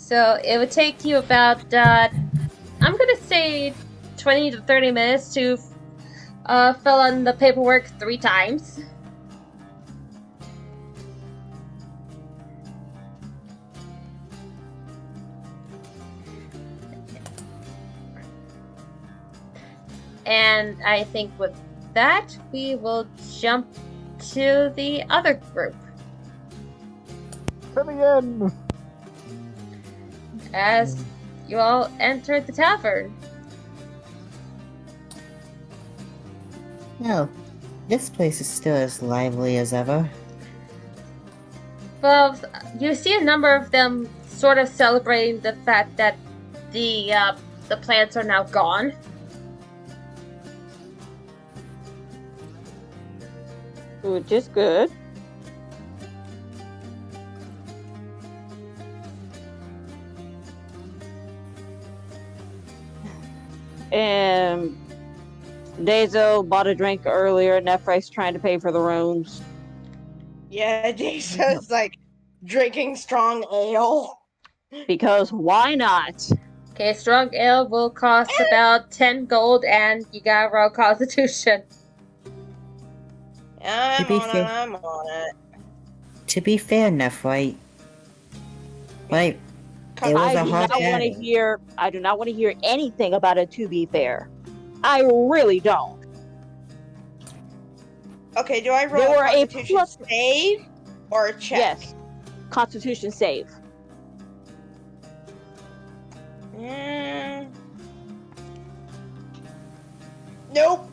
So it would take you about, I'm gonna say 20 to 30 minutes to fill in the paperwork 3 times. And I think with that, we will jump to the other group. Coming in! As you all enter the tavern. No, this place is still as lively as ever. Well, you see a number of them sort of celebrating the fact that the plants are now gone. Which is good. And Dezo bought a drink earlier. Nephrite's trying to pay for the rooms. Yeah, Dezo's like drinking strong ale. Because why not? Okay, strong ale will cost about 10 gold, and you gotta roll Constitution. I'm To be on fair- it, I'm on it. To be fair enough, right? Like, it was I a do hard not want to battle. hear. I do not want to hear anything about it. To be fair, I really don't. Okay, do I roll There were a a Constitution plus- save or a check? Yes, Constitution save. Nope.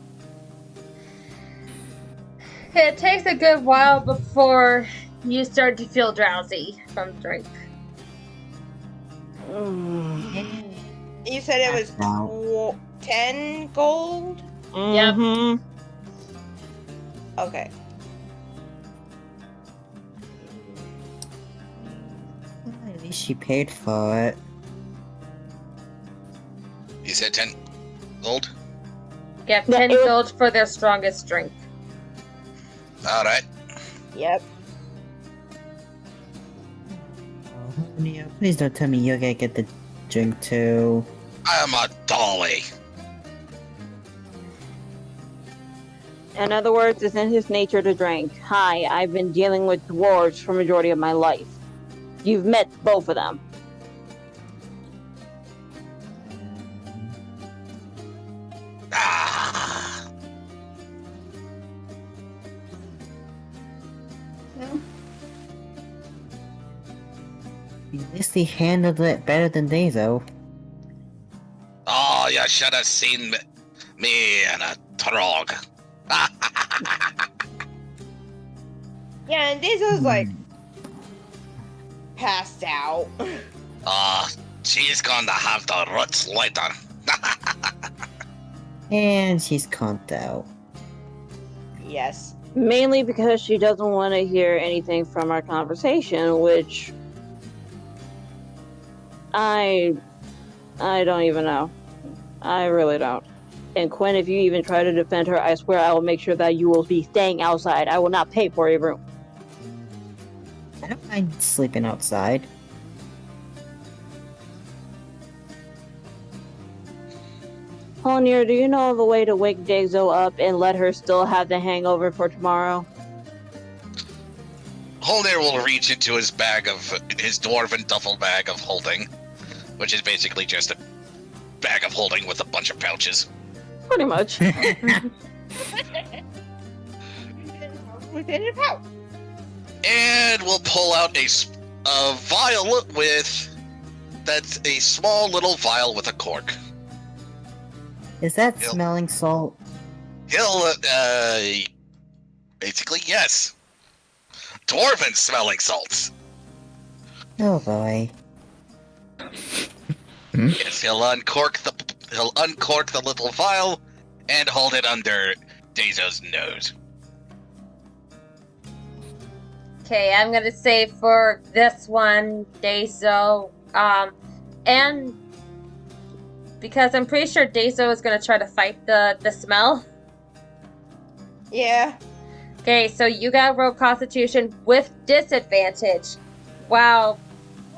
It takes a good while before you start to feel drowsy from drink. You said it was Wow. 10 gold? Mhm. Okay. At least she paid for it. You said 10 gold? Get Yeah, 10 it was- gold for their strongest drink. Alright. Yep. Oh, Neo, please don't tell me you're gonna get the drink too. I'm a dolly. In other words, it's in his nature to drink. Hi, I've been dealing with dwarves for majority of my life. You've met both of them. Ah. At least he handled it better than Dezo. Oh, you should have seen me and a trog. Yeah, and Dezo's like passed out. She's gonna have the roots later. And she's conked out. Yes. Mainly because she doesn't want to hear anything from our conversation, which I don't even know. I really don't. And Quinn, if you even try to defend her, I swear I will make sure that you will be staying outside. I will not pay for a room. I don't mind sleeping outside. Holnier, do you know of a way to wake Dezo up and let her still have the hangover for tomorrow? Holner will reach into his dwarven duffel bag of holding, which is basically just a bag of holding with a bunch of pouches. Pretty much. Within your pouch. And we'll pull out a vial that's a small little vial with a cork. Is that Yep. smelling salt? He'll, basically, yes. Dwarven smelling salts. Oh boy. Yes, he'll uncork the little vial and hold it under Dezo's nose. Okay, I'm gonna say for this one, Dezo, and because I'm pretty sure Dezo is gonna try to fight the smell. Yeah. Okay, so you gotta roll Constitution with disadvantage. Wow.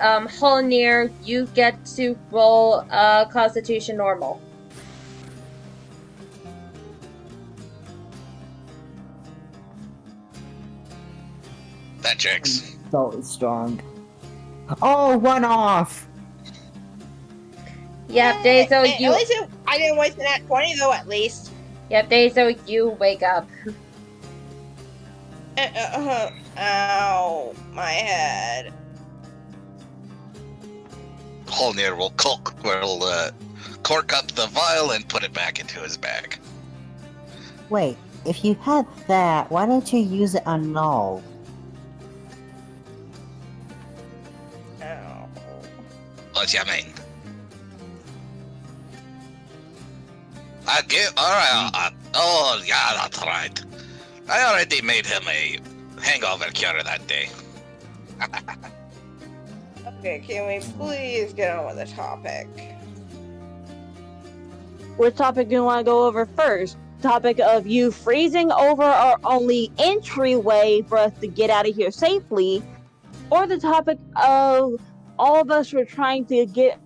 Holnir, you get to roll Constitution normal. That checks. So strong. Oh, one off! Yep, Dazo, At you. least I didn't waste that 20 though. At least. Yep, Dazo, you wake up. Ow, my head. Holnir will cork up the vial and put it back into his bag. Wait, if you had that, why don't you use it on Null? Ow. What you mean? Alright, oh yeah, that's right. I already made him a hangover cure that day. Okay, can we please get on with the topic? What topic do you want to go over first? Topic of you freezing over our only entryway for us to get out of here safely, or the topic of all of us were trying to get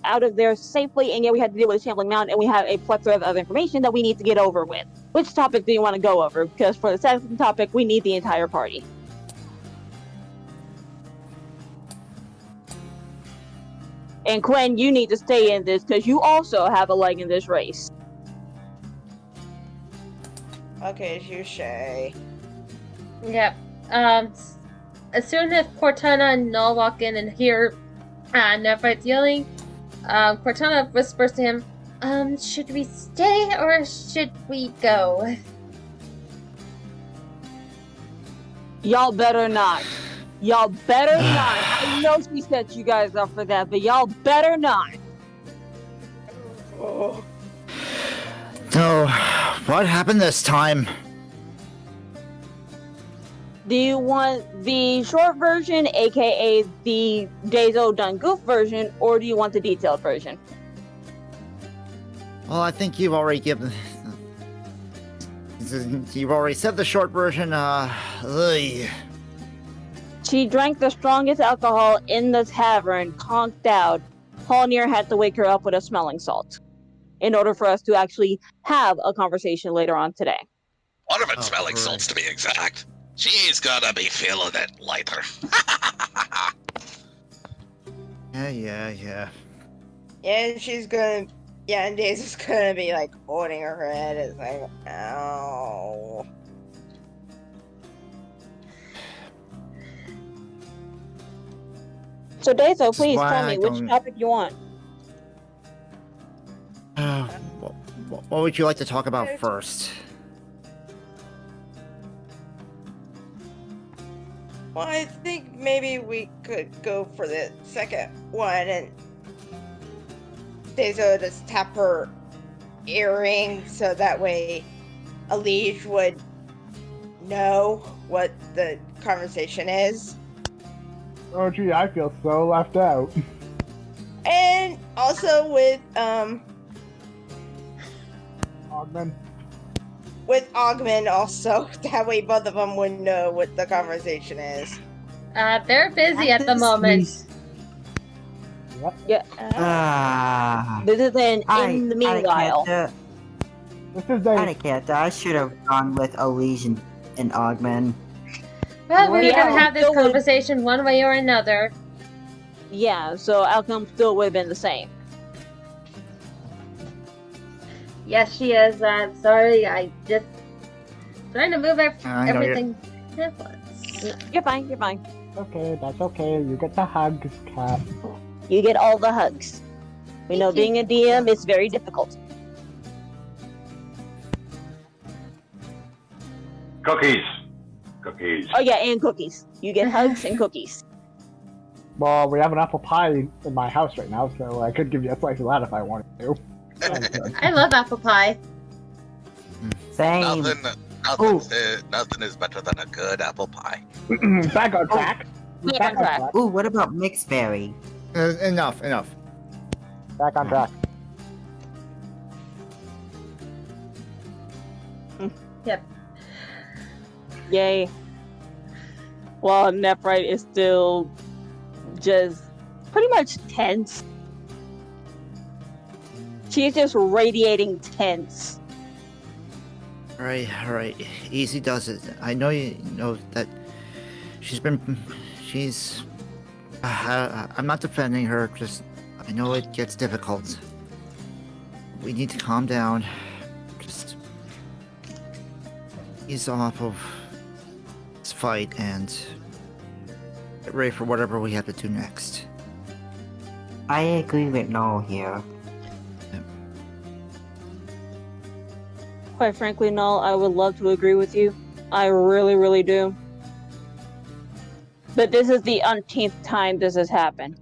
out of there safely, and yet we had to deal with a shambling mountain, and we have a plethora of information that we need to get over with. Which topic do you want to go over? Because for the second topic, we need the entire party. And Quinn, you need to stay in this because you also have a leg in this race. Okay, touche. Yep. As soon as Cortana and Null walk in and hear Nephrite's yelling, Cortana whispers to him, should we stay or should we go? Y'all better not. Y'all better not. I know she set you guys up for that, but y'all better not. Oh. So, what happened this time? Do you want the short version, aka the Dazo Done Goof version, or do you want the detailed version? Well, I think you've already given... You've already said the short version, ugh. She drank the strongest alcohol in the tavern, conked out. Holnir had to wake her up with a smelling salt in order for us to actually have a conversation later on today. One of it Oh, smelling great. salts to be exact. She's gonna be feeling it later. Yeah. And she's gonna. Yeah, and Daisy's gonna be like holding her head. It's like, ow. So Dazo, is please why tell I me which don't- topic you want. What would you like to talk about first? Well, I think maybe we could go for the second one and Daisy just tap her earring so that way Elige would know what the conversation is. Oh gee, I feel so left out. And also with Augment also, that way both of them would know what the conversation is. They're busy at the moment. Yeah. Ah. This is in the meanwhile. This is Out a of character. I should have gone with Elysian and Augment. Well, we were Yeah, gonna have this still would- conversation one way or another. Yeah, so outcome still would have been the same. Yes, she is. Sorry, I just trying to move I know you're- everything at once. You're fine, you're fine. okay. That's okay. You get the hugs, cat. You get all the hugs. We know Thank you. being a DM is very difficult. Cookies. Oh yeah, and cookies. You get hugs and cookies. Well, we have an apple pie in my house right now, so I could give you a slice of that if I wanted to. I love apple pie. Same. Nothing is better than a good apple pie. Back on track. Back on track. Ooh, what about mixed berry? Enough. Back on track. Yay. Well, Nephrite is still just pretty much tense. She's just radiating tense. All right. Easy does it. I know you know that she's. I'm not defending her. Just I know it gets difficult. We need to calm down. Just ease off of this fight and get ready for whatever we have to do next. I agree with Noel here. Quite frankly, Null, I would love to agree with you. I really, really do. But this is the umpteenth time this has happened.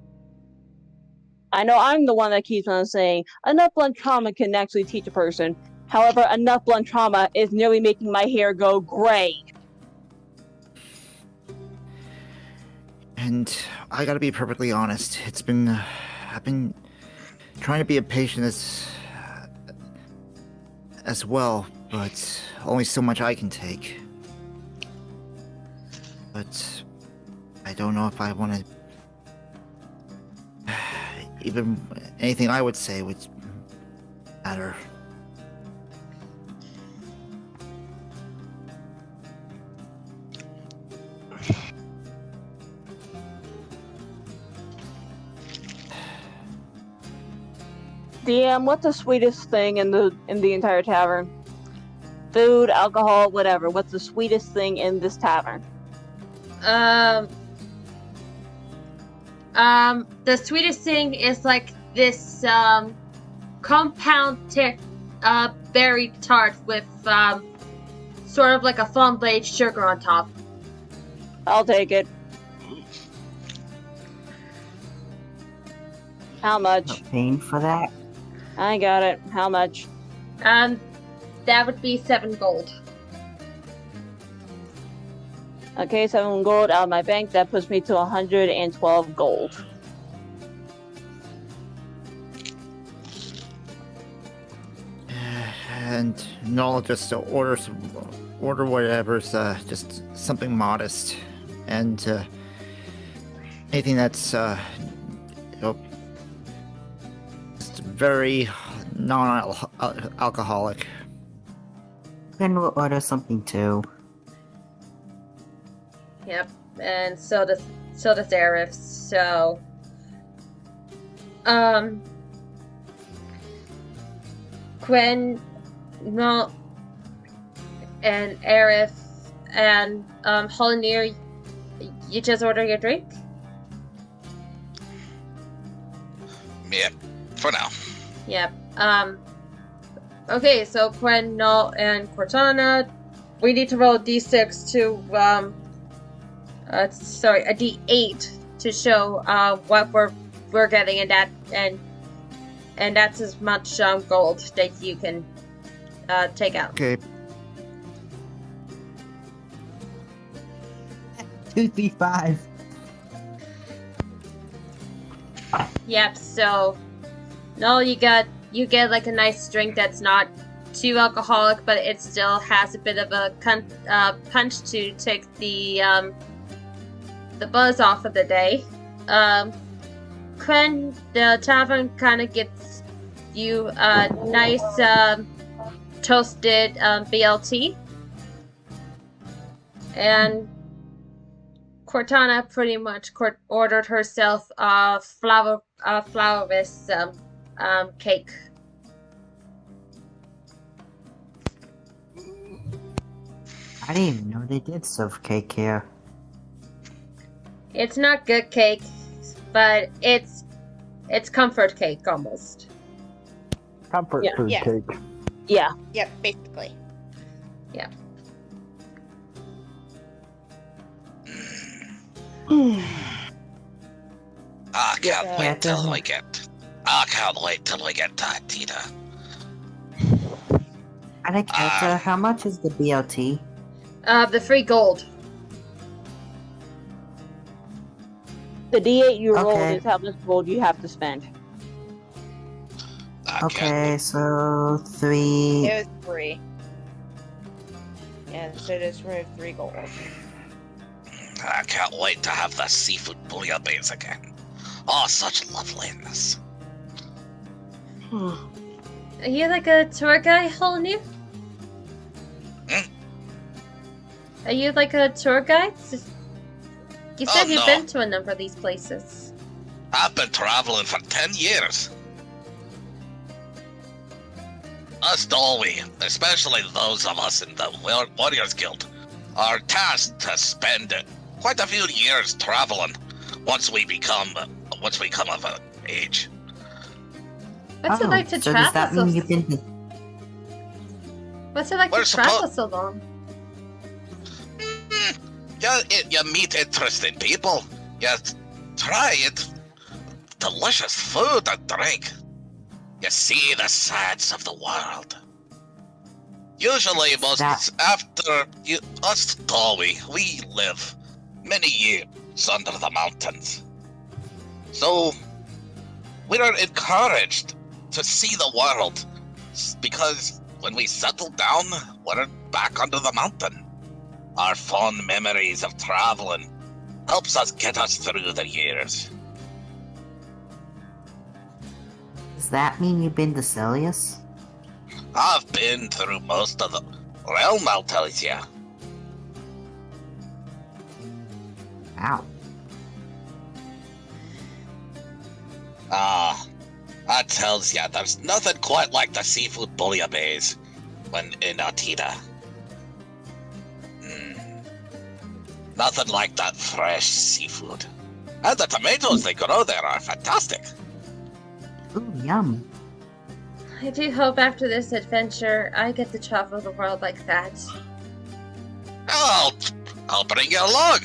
I know I'm the one that keeps on saying, enough blunt trauma can actually teach a person. However, enough blunt trauma is nearly making my hair go gray. And I gotta be perfectly honest. I've been trying to be a patient as well, but only so much I can take. But I don't know if I want to. Even anything I would say would matter. DM, what's the sweetest thing in the entire tavern? Food, alcohol, whatever. What's the sweetest thing in this tavern? The sweetest thing is like this compound berry tart with sort of like a flambéed sugar on top. I'll take it. How much? Not paying for that? I got it. How much? That would be 7 gold. Okay, 7 gold out of my bank. That puts me to 112 gold. And Noel just order whatever's just something modest, and anything that's just very non-alcoholic. Then we'll order something too. Yep, and so does Arif. So, Quinn, no, and Arif, and Holinir, you just order your drink. Yeah, for now. Yep. Okay, so Quinn, Null, and Cortana, we need to roll a d6 to a d8 to show what we're getting, and that's as much gold that you can take out. Okay. 2, 3, 5. Yep. So, no, you get like a nice drink that's not too alcoholic, but it still has a bit of a punch to take the buzz off of the day. Quinn, the tavern kind of gets you a nice toasted BLT, and Cortana pretty much ordered herself a flourless cake. I didn't even know they did serve cake here. It's not good cake, but it's comfort cake almost. Comfort Yeah. food Yeah. cake. Yeah. Yep, basically. I can't Yeah, wait it till doesn't- we get. I can't wait till we get to Tina. Alexandra, how much is the BLT? The free gold. The D8 you rolled Okay. is how much gold you have to spend. I Okay, so 3. It was 3. Yeah, so just remove 3 gold. I can't wait to have the seafood bouillabaisse again. Oh, such loveliness. Are you like a tour guide, Holnir? Hmm? Are you like a tour guide? You said Oh, you've no. been to a number of these places. I've been traveling for 10 years. Us Dolby, especially those of us in the Warriors Guild, are tasked to spend quite a few years traveling once we come of age. What's it like to so travel does that so? mean you've been to... What's it like We're to travel so long? You meet interesting people. You try it. Delicious food and drink. You see the sights of the world. Usually, us Dolby, we live many years under the mountains. So, we are encouraged to see the world because when we settle down, we're back under the mountain. Our fond memories of traveling helps us get us through the years. Does that mean you've been to Celius? I've been through most of the realm, I'll tell you. Wow. I tells ya, there's nothing quite like the seafood bouillabaisse when in Artida. Nothing like that fresh seafood. And the tomatoes they grow there are fantastic. Ooh, yum. I do hope after this adventure I get to travel the world like that. I'll bring you along.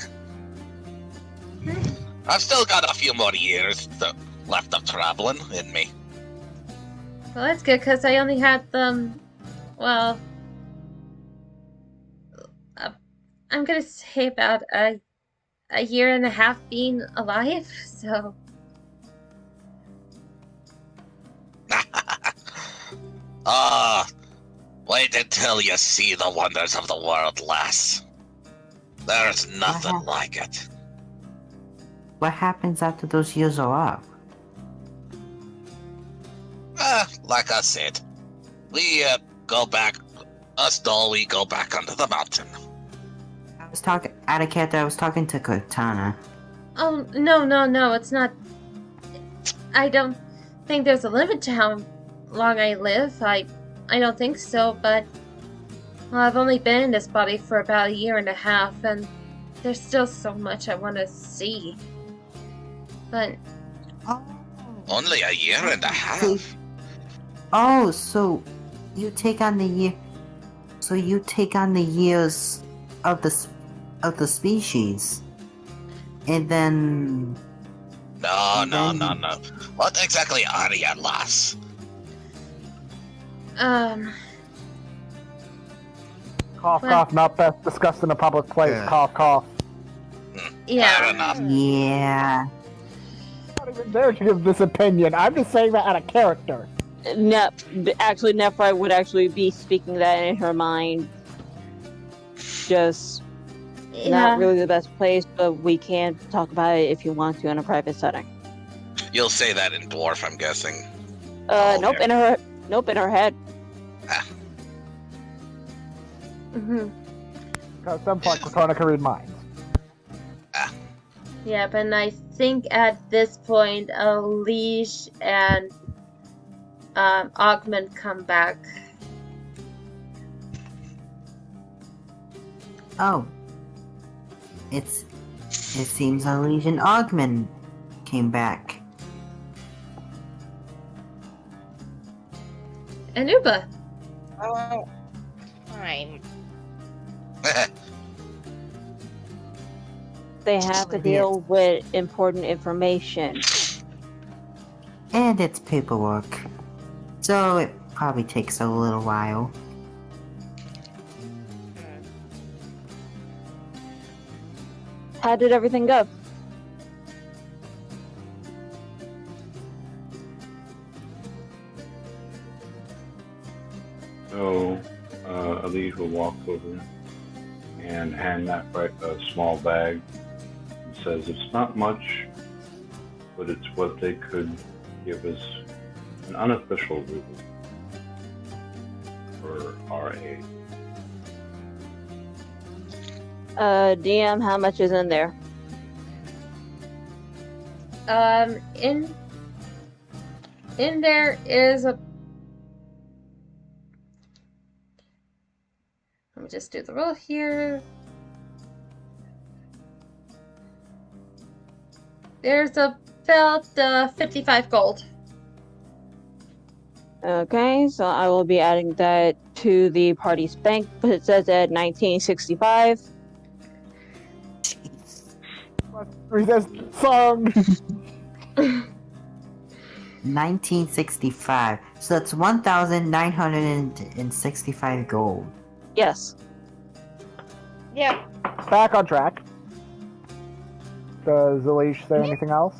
I've still got a few more years left of traveling in me. Well, that's good because I only had them. Well, I'm gonna say about a year and a half being alive. So. Wait until you see the wonders of the world, lass. There's nothing like it. What happens after those years are up? Like I said, we go back. Us all we go back under the mountain. I was talking out of character. I was talking to Cortana. Oh no! It's not. I don't think there's a limit to how long I live. I don't think so. But well, I've only been in this body for about a year and a half, and there's still so much I want to see. But Only a year and a half. Oh, so you take on the year. So you take on the years of the species, and then. No. What exactly are you, lass? Cough, Well- cough, not best discussed in a public place. Yeah. Cough, cough. Fair yeah. enough. Yeah. I'm not even there to give this opinion. I'm just saying that out of character. No, actually, Nephrite would actually be speaking that in her mind. Just not really the best place, but we can talk about it if you want to in a private setting. You'll say that in dwarf, I'm guessing. Nope, okay. in her head. Mm-hmm. At some point, Cortana can read minds. Yep, and I think at this point, Alish and Augment come back. Oh. It seems a Legion Augment came back. Anuba. Oh, fine. They have to deal with important information. And it's paperwork. So it probably takes a little while. How did everything go? So, Elise will walk over and hand that a small bag says it's not much, but it's what they could give us an unofficial rule for our aid. DM, how much is in there? In there is a. Let me just do the roll here. There's about 55 gold. Okay, so I will be adding that to the party's bank, but it says at 1965. Read this song. 1965. So that's 1,965 gold. Yes. Yep. Back on track. Does Elish say anything else?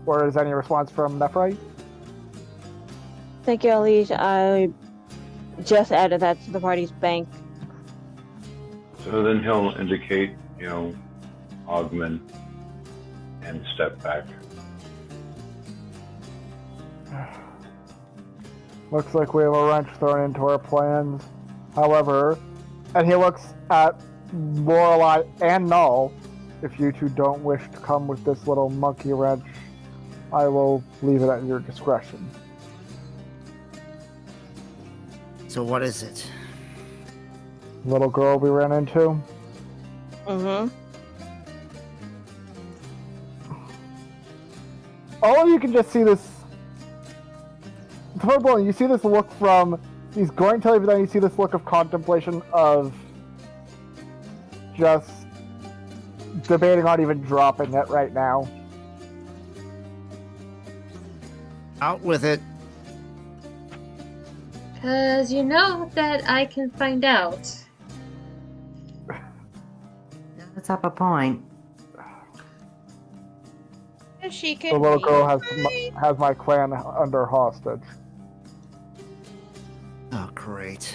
Or is any response from Nephrite? Thank you, Alicia. I just added that to the party's bank. So then he'll indicate, augment and step back. Looks like we have a wrench thrown into our plans. However, and he looks at Lorelei and Null. If you two don't wish to come with this little monkey wrench, I will leave it at your discretion. So what is it? Little girl we ran into? Mm-hmm. All of you can just see this. Totally, you see this look from. He's going to tell you, but then you see this look of contemplation of just debating on even dropping it right now. Out with it. Because you know that I can find out. That's up a point. She The can little be girl fine. has my clan under hostage. Oh, great.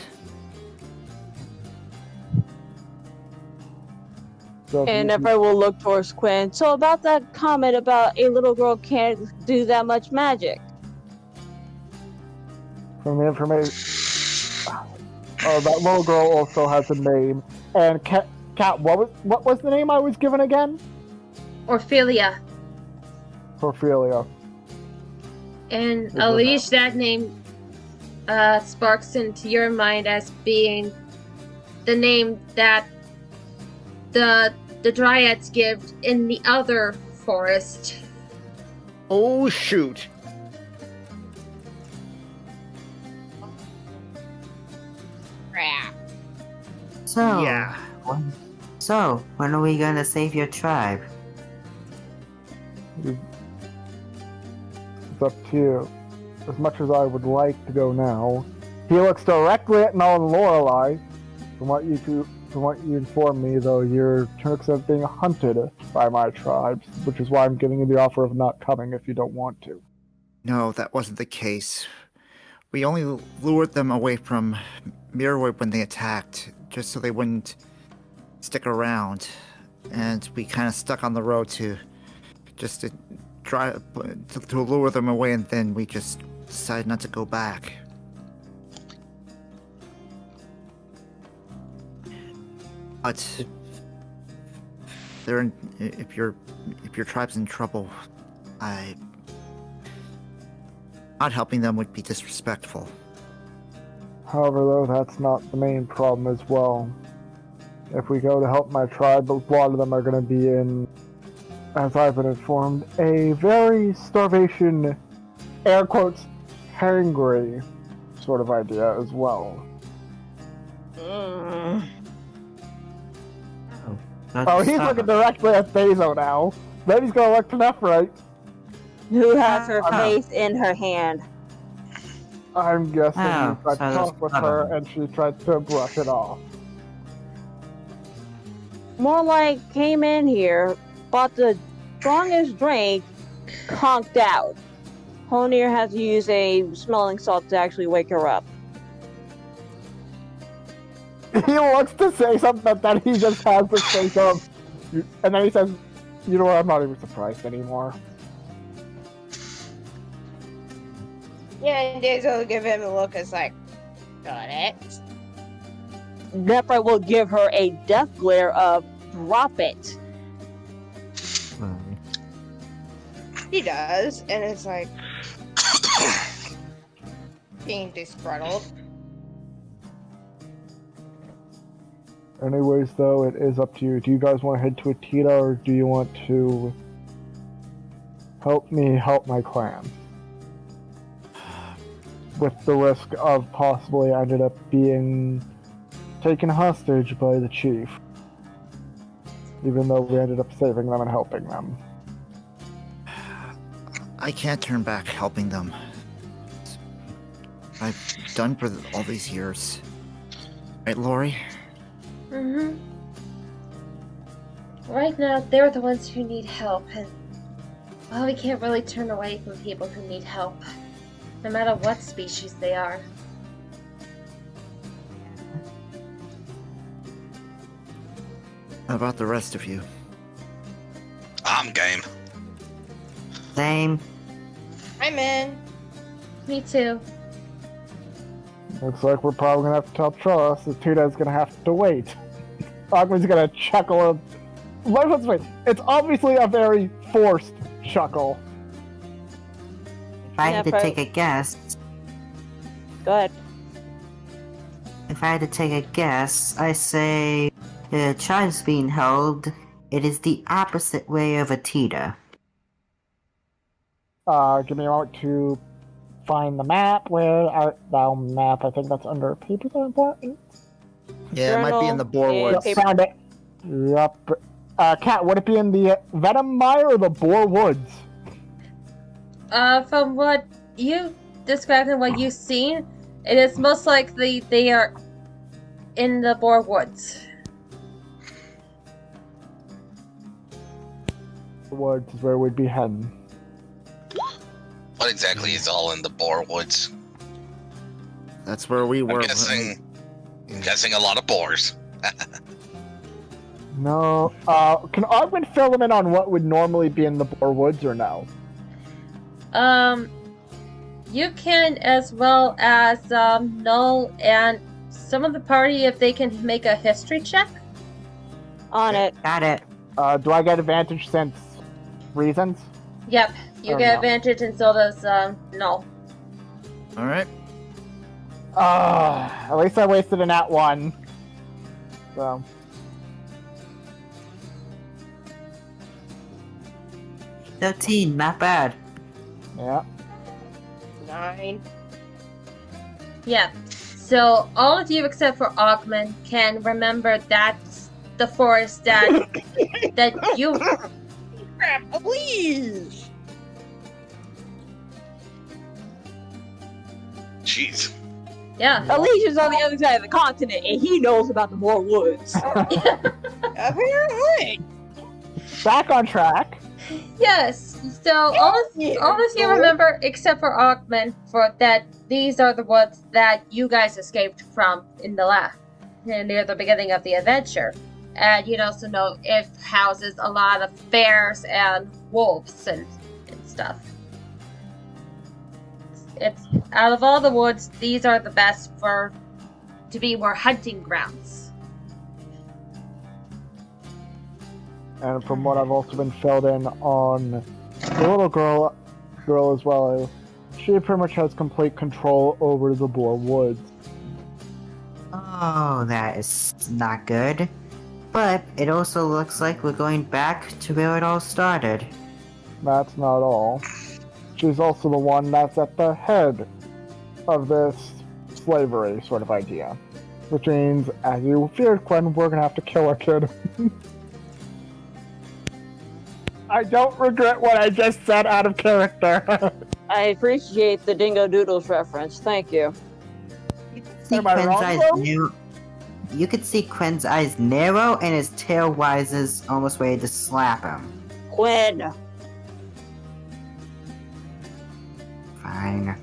So if And you- Never will look towards Quinn. So about that comment about a little girl can't do that much magic. from the information, that little girl also has a name. And Cat, what was the name I was given again? Orphelia. Ophelia. And Is it Alish, that name sparks into your mind as being the name that the Dryads give in the other forest. Oh, shoot. Crap. So, Yeah. when are we gonna save your tribe? It's up to you. As much as I would like to go now, he looks directly at Null and Lorelei. From what you informed me, though, you're Turks of being hunted by my tribes, which is why I'm giving you the offer of not coming if you don't want to. No, that wasn't the case. We only lured them away from Mirrorwood when they attacked, just so they wouldn't stick around. And we kind of stuck on the road to lure them away, and then we just decided not to go back. But if your tribe's in trouble, not helping them would be disrespectful. However, though, that's not the main problem as well. If we go to help my tribe, a lot of them are going to be in, as I've been informed, a very starvation, air quotes, hangry sort of idea as well. Oh, he's looking directly at Bezo now. Then he's going to look to Nephrite. Who has her Oh. face in her hand. I'm guessing Oh, you tried to so talk with her and she tried to brush it off. More like came in here, bought the strongest drink, conked out. Honir has to use a smelling salt to actually wake her up. He wants to say something, but then he just has this face of, And then he says, "You know what? I'm not even surprised anymore." Yeah, and Daisy will give him a look as like, got it. Nephra will give her a death glare of drop it. He does, and it's like being disgruntled. Anyways, though, it is up to you. Do you guys want to head to Atita, or do you want to help me help my clan? With the risk of possibly ended up being taken hostage by the chief. Even though we ended up saving them and helping them. I can't turn back helping them. I've done for all these years. Right, Lori? Mm-hmm. Right now, they're the ones who need help, and well, we can't really turn away from people who need help, no matter what species they are. How about the rest of you? I'm game. Same. I'm in. Me too. Looks like we're probably gonna have to tell Trellis that Tuta's gonna have to wait. Ogman's gonna chuckle. Let's wait. It's obviously a very forced chuckle. If I had to Nephra- take a guess, Go ahead. if I had to take a guess, I say the tribe's being held. It is the opposite way of Atita. Give me a moment to find the map. Where art thou, map? I think that's under papers are important. Yeah, it might be in the Journal Boar is Woods. paper. Found it. Yep. Kat, would it be in the Venom Mire or the Boar Woods? From what you described and what you've seen, it is most likely they are in the Boar Woods. The woods is where we'd be heading. What exactly is all in the Boar Woods? That's where we were. I'm guessing a lot of boars. No. Can Ogman fill them in on what would normally be in the Boar Woods or no? You can, as well as Null and some of the party, if they can make a history check. On it. Got it. Do I get advantage since reasons? Yep, you Oh, get no. advantage, and so does Null. All right. At least I wasted a nat 1. So. $13, not bad. Yeah. 9. Yeah. So all of you except for Augman can remember that's the forest that that you. Crap, please. Jeez. Yeah. Alicia's on the other side of the continent, and he knows about the Boar Woods. Apparently. Back on track. Yes. So all of you remember except for Augman for that these are the woods that you guys escaped from in the last near the beginning of the adventure. And you also know it houses a lot of bears and wolves and stuff. It's out of all the woods, these are the best to be more hunting grounds. And from what I've also been filled in on the little girl as well, she pretty much has complete control over the Boar Woods. Oh, that is not good. But it also looks like we're going back to where it all started. That's not all. She's also the one that's at the head of this slavery sort of idea. Which means, as you feared, Quinn, we're gonna have to kill our kid. I don't regret what I just said out of character. I appreciate the Dingo Doodles reference. Thank you. See Am I Quinn's wrong, eyes though? narrow. You could see Quinn's eyes narrow and his tail rises, almost ready to slap him. Quinn. Fine.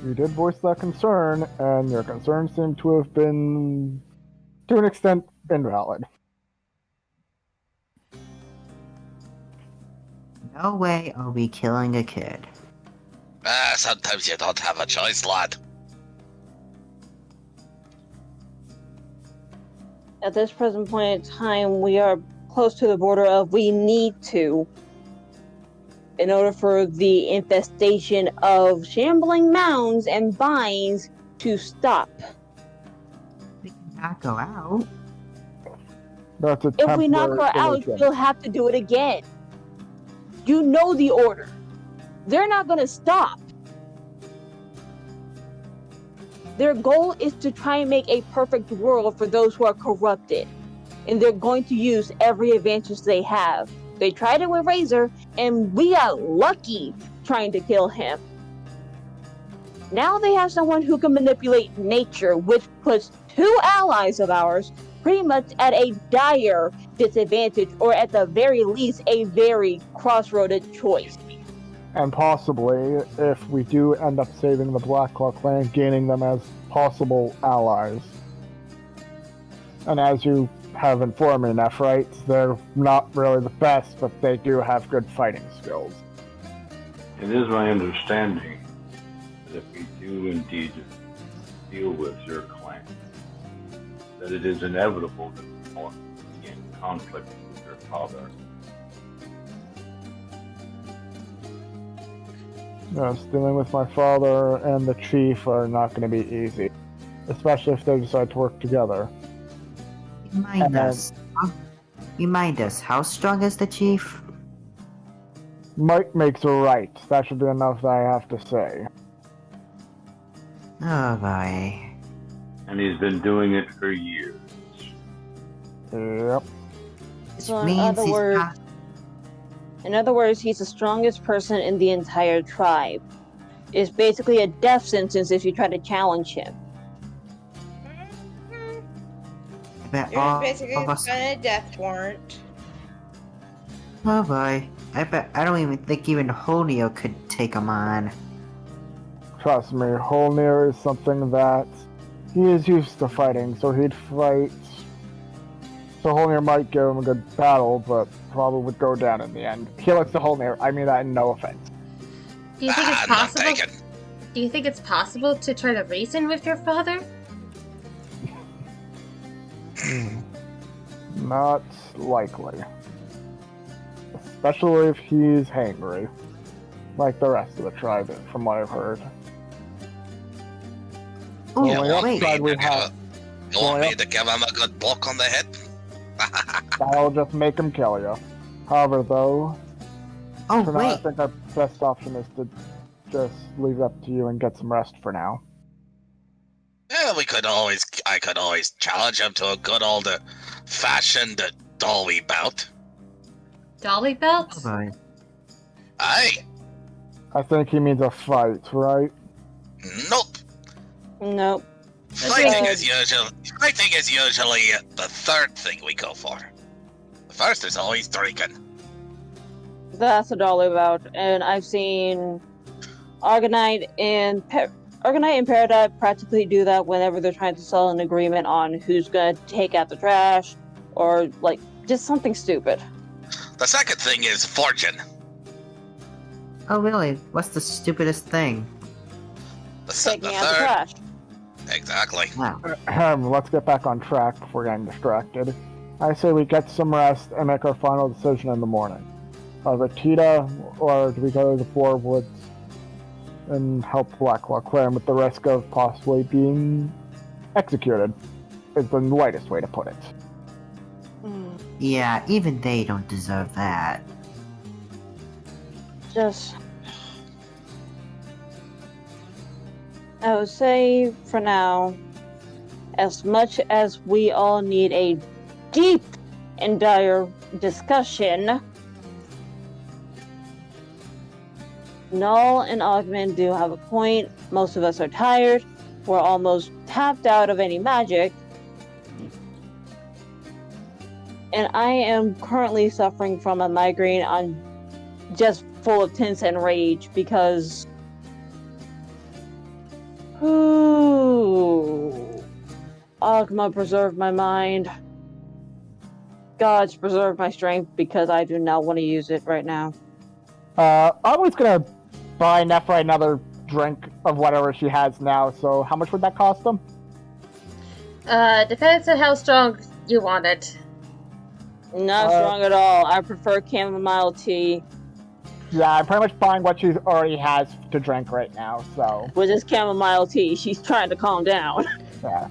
You did voice that concern, and your concern seemed to have been, to an extent, invalid. No way are we killing a kid. Sometimes you don't have a choice, lad. At this present point in time, we are close to the border of we need to, in order for the infestation of shambling mounds and vines to stop. We cannot go out. That's a If we knock temporary her out, solution. she'll have to do it again. You know the order. They're not going to stop. Their goal is to try and make a perfect world for those who are corrupted. And they're going to use every advantage they have. They tried it with Razor, and we got lucky trying to kill him. Now they have someone who can manipulate nature, which puts two allies of ours pretty much at a dire disadvantage, or at the very least, a very crossroaded choice. And possibly, if we do end up saving the Blacklaw clan, gaining them as possible allies. And as you have informed me, Nephrite, they're not really the best, but they do have good fighting skills. It is my understanding that if we do indeed deal with your clan, that it is inevitable that we will be in conflict with your father. Yes, dealing with my father and the chief are not going to be easy, especially if they decide to work together. Remind us, how strong is the chief? Might makes a right. That should be enough that I have to say. Oh boy. And he's been doing it for years. Yep. Which So means he's not. in other words, he's the strongest person in the entire tribe. It's basically a death sentence if you try to challenge him. You're basically signing a death warrant. Oh boy. I don't even think even Holneo could take him on. Trust me, Holnir is something that he is used to fighting, so he'd fight. So Holnir might give him a good battle, but probably would go down in the end. He looks to Holnir, I mean that in no offense. Do you think it's Not possible? taken. Do you think it's possible to try to reason with your father? Not likely. Especially if he's hangry. Like the rest of the tribe, from what I've heard. Oh, You Only want wait. upside me we to have. You want me to give him a good block on the head? That'll just make him kill you. However, though, Oh, for now, I wait. think our best option is to just leave it up to you and get some rest for now. Yeah, I could always challenge him to a good old fashioned dolly bout. Dolly belt? Oh boy. Aye. I think he means a fight, right? Nope. Nope. Fighting is usually the third thing we go for. The first is always drinking. That's a dollar about, and I've seen Argonite and Peridot practically do that whenever they're trying to sell an agreement on who's gonna take out the trash, or like just something stupid. The second thing is fortune. Oh really? What's the stupidest thing? The Taking out the third, trash. exactly. Wow. Let's get back on track before getting distracted. I say we get some rest and make our final decision in the morning. Tita, or do we go to the Boar Woods and help Blacklaw clan with the risk of possibly being executed? Is the lightest way to put it. Yeah, even they don't deserve that. Just, I would say for now, as much as we all need a deep and dire discussion, Null and Augment do have a point. Most of us are tired. We're almost tapped out of any magic. And I am currently suffering from a migraine on just full of tense and rage because Agma preserved my mind. Gods preserve my strength because I do not want to use it right now. I was gonna buy Nephra another drink of whatever she has now, so how much would that cost them? Depends on how strong you want it. Not strong at all. I prefer chamomile tea, Yeah, I'm pretty much buying what she already has to drink right now, so which is chamomile tea. She's trying to calm down. yeah.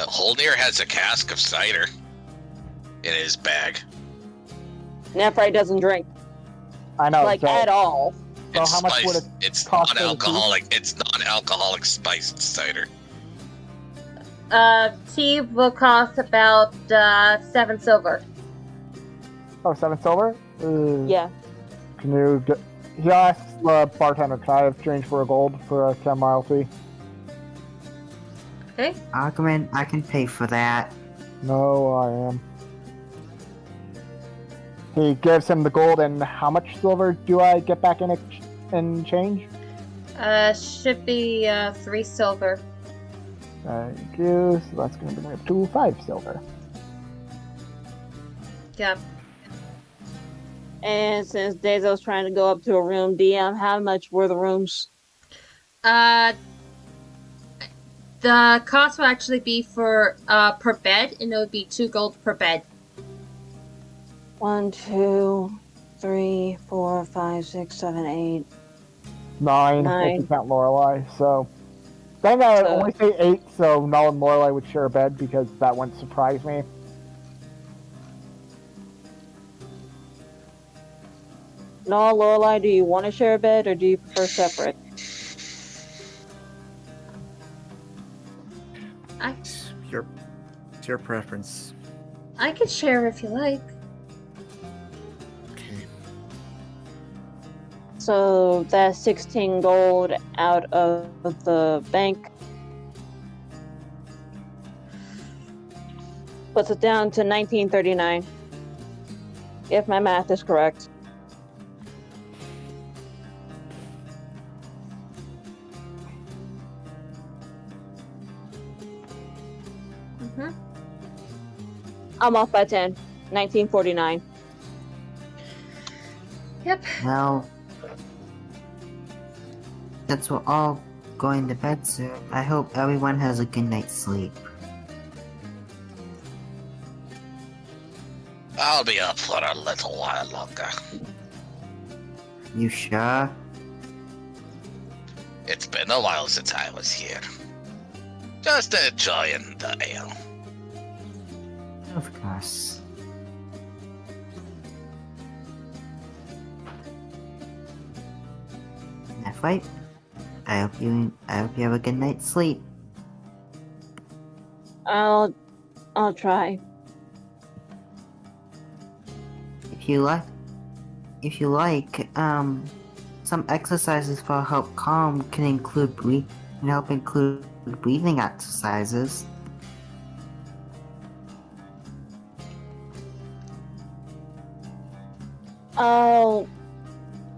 Holnir has a cask of cider in his bag. Nephrite doesn't drink, I know. like, so, at all. so It's how much would it spiced. It's cost her to non-alcoholic. It's non-alcoholic spiced cider. Tea will cost about 7 silver. Oh, 7 silver? Yeah. Can you get... He asks the bartender, can I have change for a gold for a chamomile tea? Okay. Argument, I can pay for that. No, I am. He gives him the gold, and how much silver do I get back in change? Should be 3 silver. Thank you. So that's going to bring me up to 5 silver. Yep. And since Dezo's trying to go up to a room, DM, how much were the rooms? The cost will actually be for per bed, and it would be 2 gold per bed. 1, 2, 3, 4, 5, 6, 7, 8. 9, if you count Lorelei. So then I would only say 8, so Null and Lorelei would share a bed because that wouldn't surprise me. No, Lorelei, do you want to share a bed or do you prefer separate? It's your preference. I can share if you like. Okay. So that's 16 gold out of the bank. Puts it down to 1939. If my math is correct. Mm-hmm. I'm off by 10. 1949. Yep. Well, since we're all going to bed soon, I hope everyone has a good night's sleep. I'll be up for a little while longer. You sure? It's been a while since I was here. Just enjoying the ale. Of course. Halfway. I hope you have a good night's sleep. I'll try. If you like, some exercises for help calm can help include breathing exercises.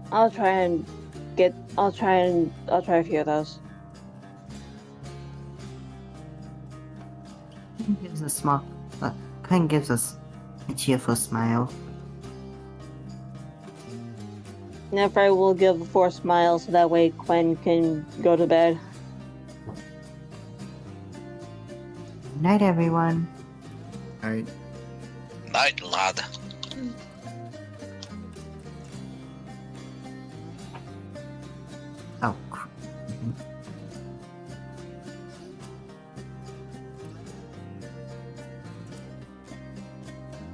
I'll try a few of those. Quinn gives us a cheerful smile. Never will give 4 smiles so that way Quinn can go to bed. Good night, everyone. Alright. Night, lad. Oh.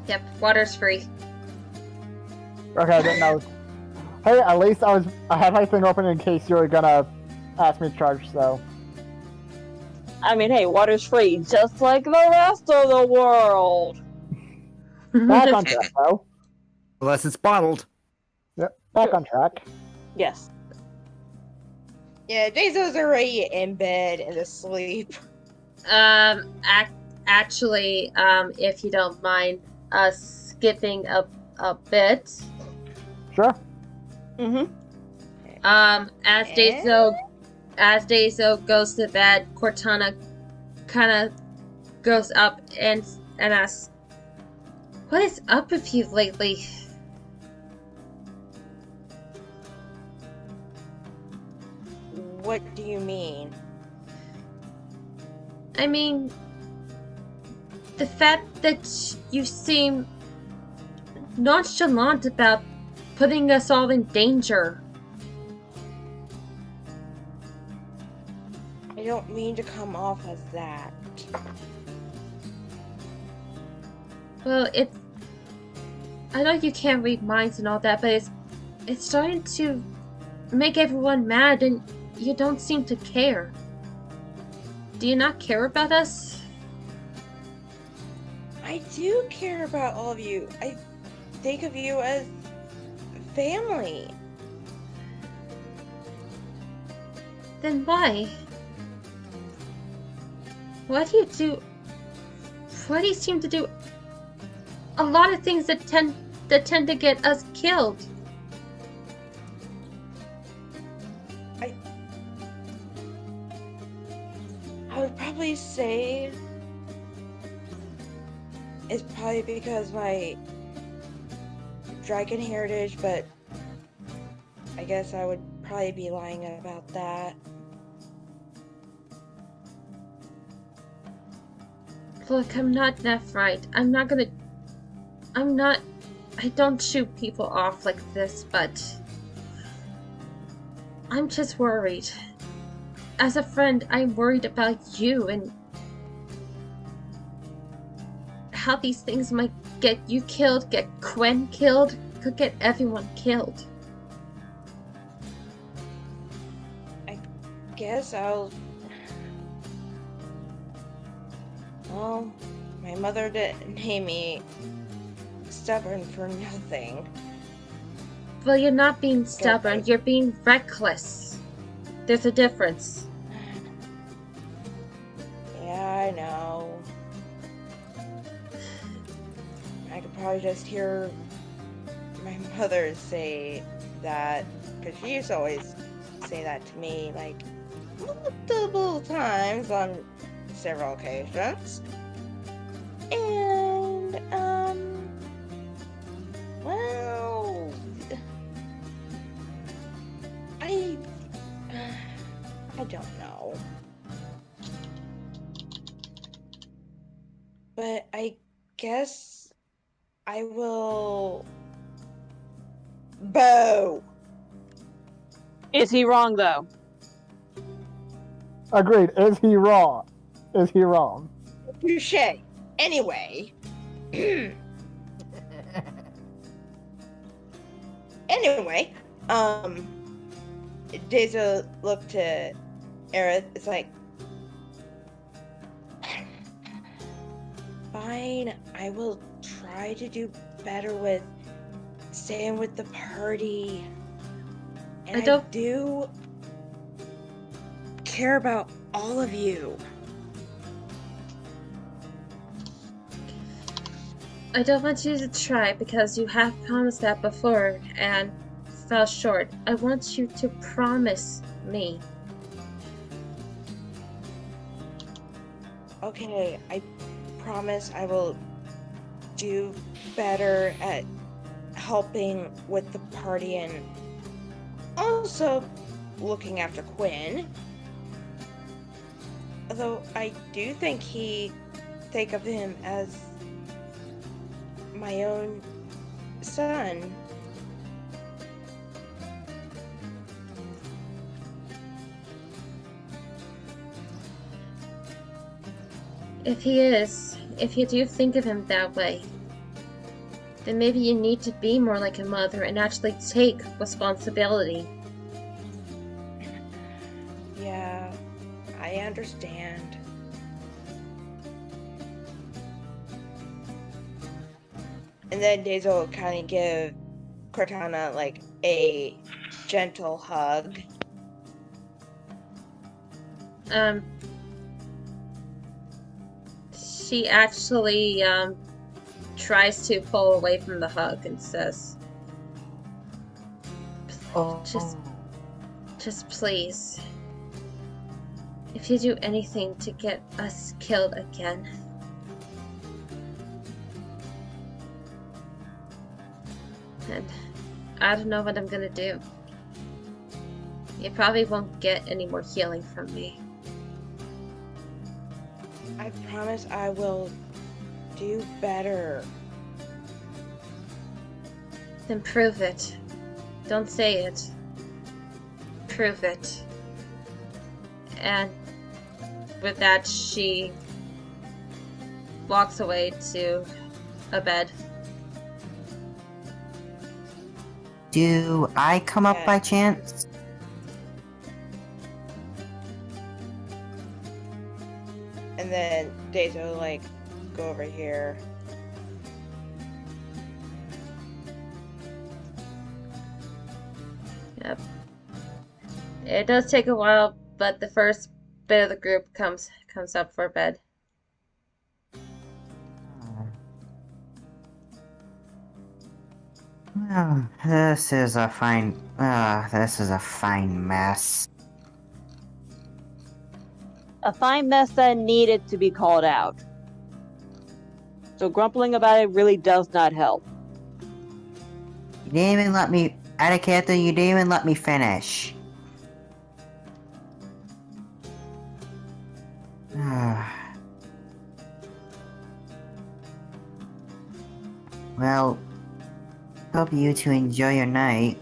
Yep. Water's free. Okay, I didn't know. Hey, at least I had my thing open in case you were gonna ask me to charge, so. I mean, hey, water's free, just like the rest of the world. Back on track, though. Unless it's bottled. Yep, back on track. Yes. Yeah, Dezo's already in bed and asleep. Actually, if you don't mind, skipping a bit. Sure. Mm-hmm. As Dezo goes to bed, Cortana kind of goes up and asks, "What is up with you lately?" What do you mean? I mean, the fact that you seem nonchalant about putting us all in danger. I don't mean to come off as that. Well, I know you can't read minds and all that, but it's starting to make everyone mad, and you don't seem to care. Do you not care about us? I do care about all of you. I think of you as family. Then why? Why do you seem to do a lot of things that tend to get us killed? I would probably say it's probably because my dragon heritage, but I guess I would probably be lying about that. Look, I'm not Nephrite. I don't shoot people off like this, but I'm just worried. As a friend, I'm worried about you and how these things might get you killed, get Quinn killed, could get everyone killed. I guess I'll... Well, my mother didn't name me stubborn for nothing. Well, you're not being stubborn, you're being reckless. There's a difference. Yeah, I know. I could probably just hear my mother say that, because she used to always say that to me, like, multiple times on several occasions. And, well, I don't know. But I guess I will... Bo! Is he wrong, though? Agreed. Is he wrong? Is he wrong? Touche. Anyway. Anyway, Deja looked to Aerith. It's like, fine, I will try to do better with staying with the party. And I do care about all of you. I don't want you to try because you have promised that before and fell short. I want you to promise me. Okay, I promise I will do better at helping with the party and also looking after Quinn. Although I do think think of him as my own son. If you do think of him that way, then maybe you need to be more like a mother and actually take responsibility. Yeah, I understand. And then Deja will kind of give Cortana like a gentle hug. She actually tries to pull away from the hug and says, Oh. just please, if you do anything to get us killed again, and I don't know what I'm gonna do. You probably won't get any more healing from me. I promise I will do better. Then prove it. Don't say it. Prove it. And with that, she walks away to a bed. Do I come up Yeah. by chance? And then Dezo like go over here. Yep. It does take a while, but the first bit of the group comes up for bed. Well, this is a fine mess. A fine mess that needed to be called out. So grumbling about it really does not help. You didn't even let me, Etiquette, you didn't even let me finish. Well, hope you two enjoy your night.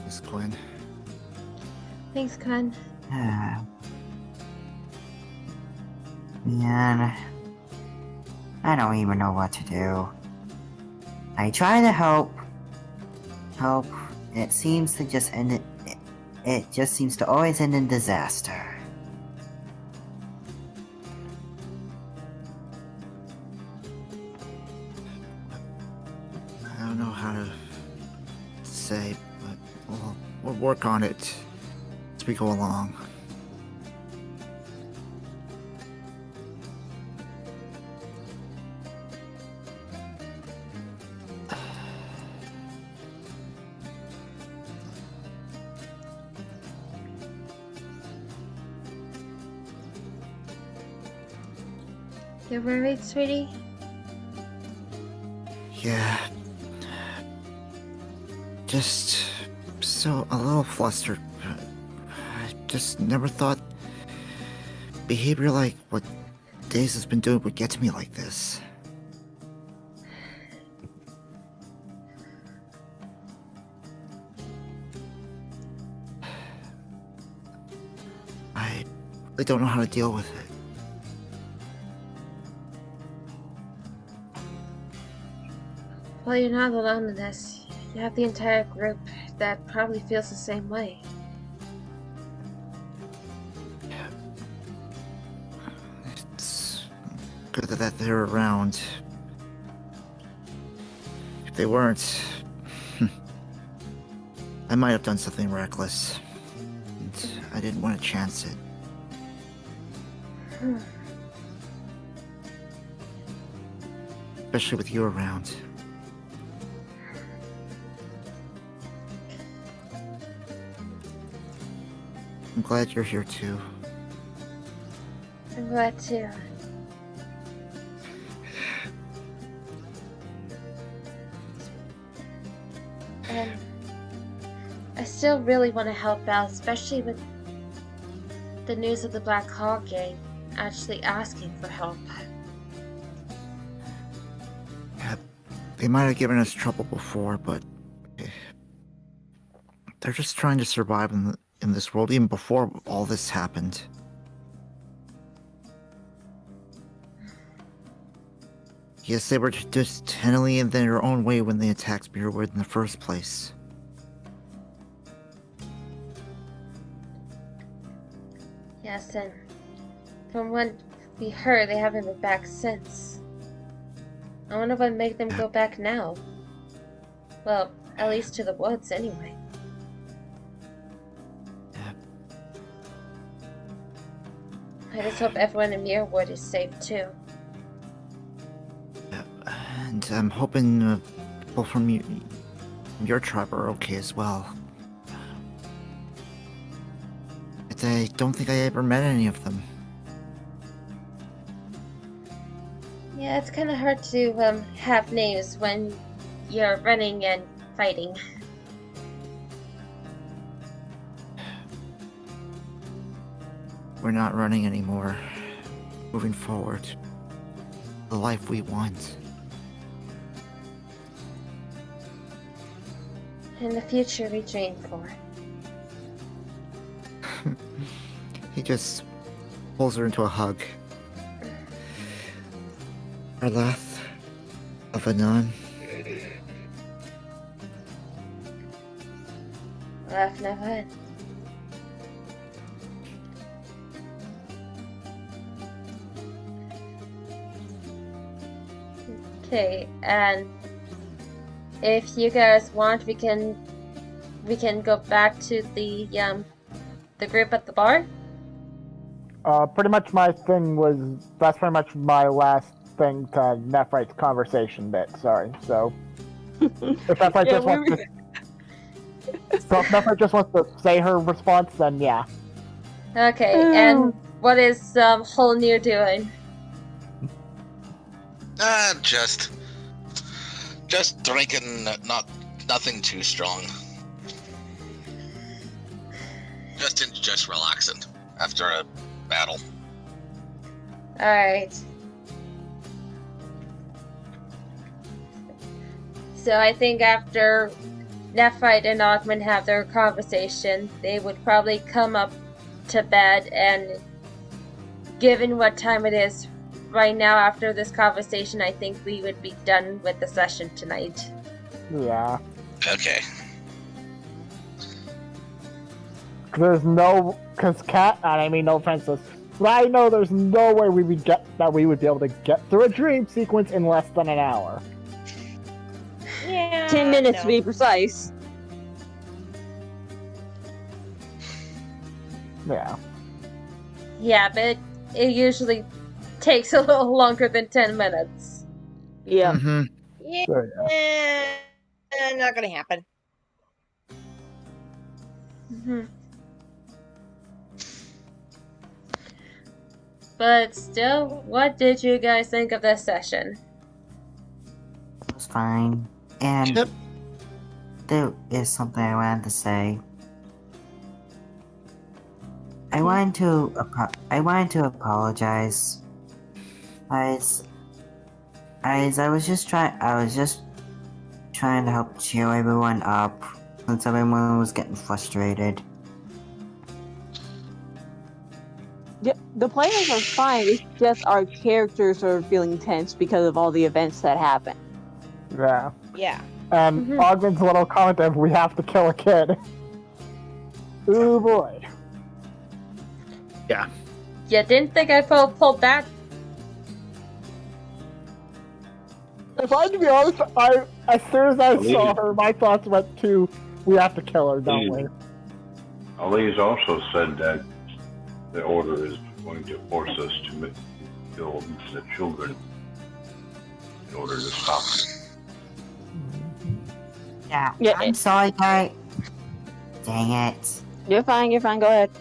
Miss Quinn. Thanks, Kun. Man, I don't even know what to do. I try to help. It seems to just end it. It just seems to always end in disaster. I don't know how to say, but we'll work on it as we go along. You worried, sweetie? Yeah. Just so a little flustered. I just never thought behavior like what Days has been doing would get to me like this. I really don't know how to deal with it. Well, you're not alone in this. You have the entire group that probably feels the same way. It's good that they're around. If they weren't, I might have done something reckless. And I didn't want to chance it. Especially with you around. I'm glad you're here too. I'm glad too. And I still really want to help out, especially with the news of the Black Hawk gang actually asking for help. Yeah, they might have given us trouble before, but they're just trying to survive in this world even before all this happened. Yes, they were just totally in their own way when they attacked Mirrorwood in the first place. Yes, and from what we heard, they haven't been back since. I wonder what made them go back now. Well, at least to the woods, anyway. I just hope everyone in Mirrorwood is safe too. And I'm hoping people from your tribe are okay as well. But I don't think I ever met any of them. Yeah, it's kind of hard to have names when you're running and fighting. we're not running anymore. Moving forward. The life we want. In the future we dream for. He just pulls her into a hug. Our laugh of a nun. Laugh never ends. Okay, and if you guys want, we can go back to the group at the bar. Pretty much that's pretty much my last thing to Nephrite's conversation bit, sorry. So, if Nephrite Nephrite just wants to say her response, then yeah. Okay, and what is Holnir doing? Just drinking, nothing too strong. Just relaxing after a battle. Alright. So I think after Nephrite and Ogman have their conversation, they would probably come up to bed, and given what time it is right now after this conversation, I think we would be done with the session tonight. Yeah. Okay. Because Cat, and I mean no offense, but I know there's no way we would be able to get through a dream sequence in less than an hour. Yeah. 10 minutes no. to be precise. Yeah. Yeah, but it usually takes a little longer than 10 minutes. Yeah. Mm-hmm. Yeah. So, yeah. Not gonna happen. Mm-hmm. But still, what did you guys think of this session? It was fine. And Yep. there is something I wanted to say. I wanted to apologize. As I was just trying to help cheer everyone up since everyone was getting frustrated. Yeah, the players are fine. It's just our characters are feeling tense because of all the events that happen. Yeah. Yeah. And Ogden's little comment of we have to kill a kid. Ooh boy. Yeah. You didn't think I pulled that? If I to be honest, as soon as I saw her, my thoughts went to we have to kill her, don't we? Elise also said that the order is going to force us to kill the children in order to stop it. Yeah. Yeah. I'm sorry, guy. Dang it. You're fine, go ahead.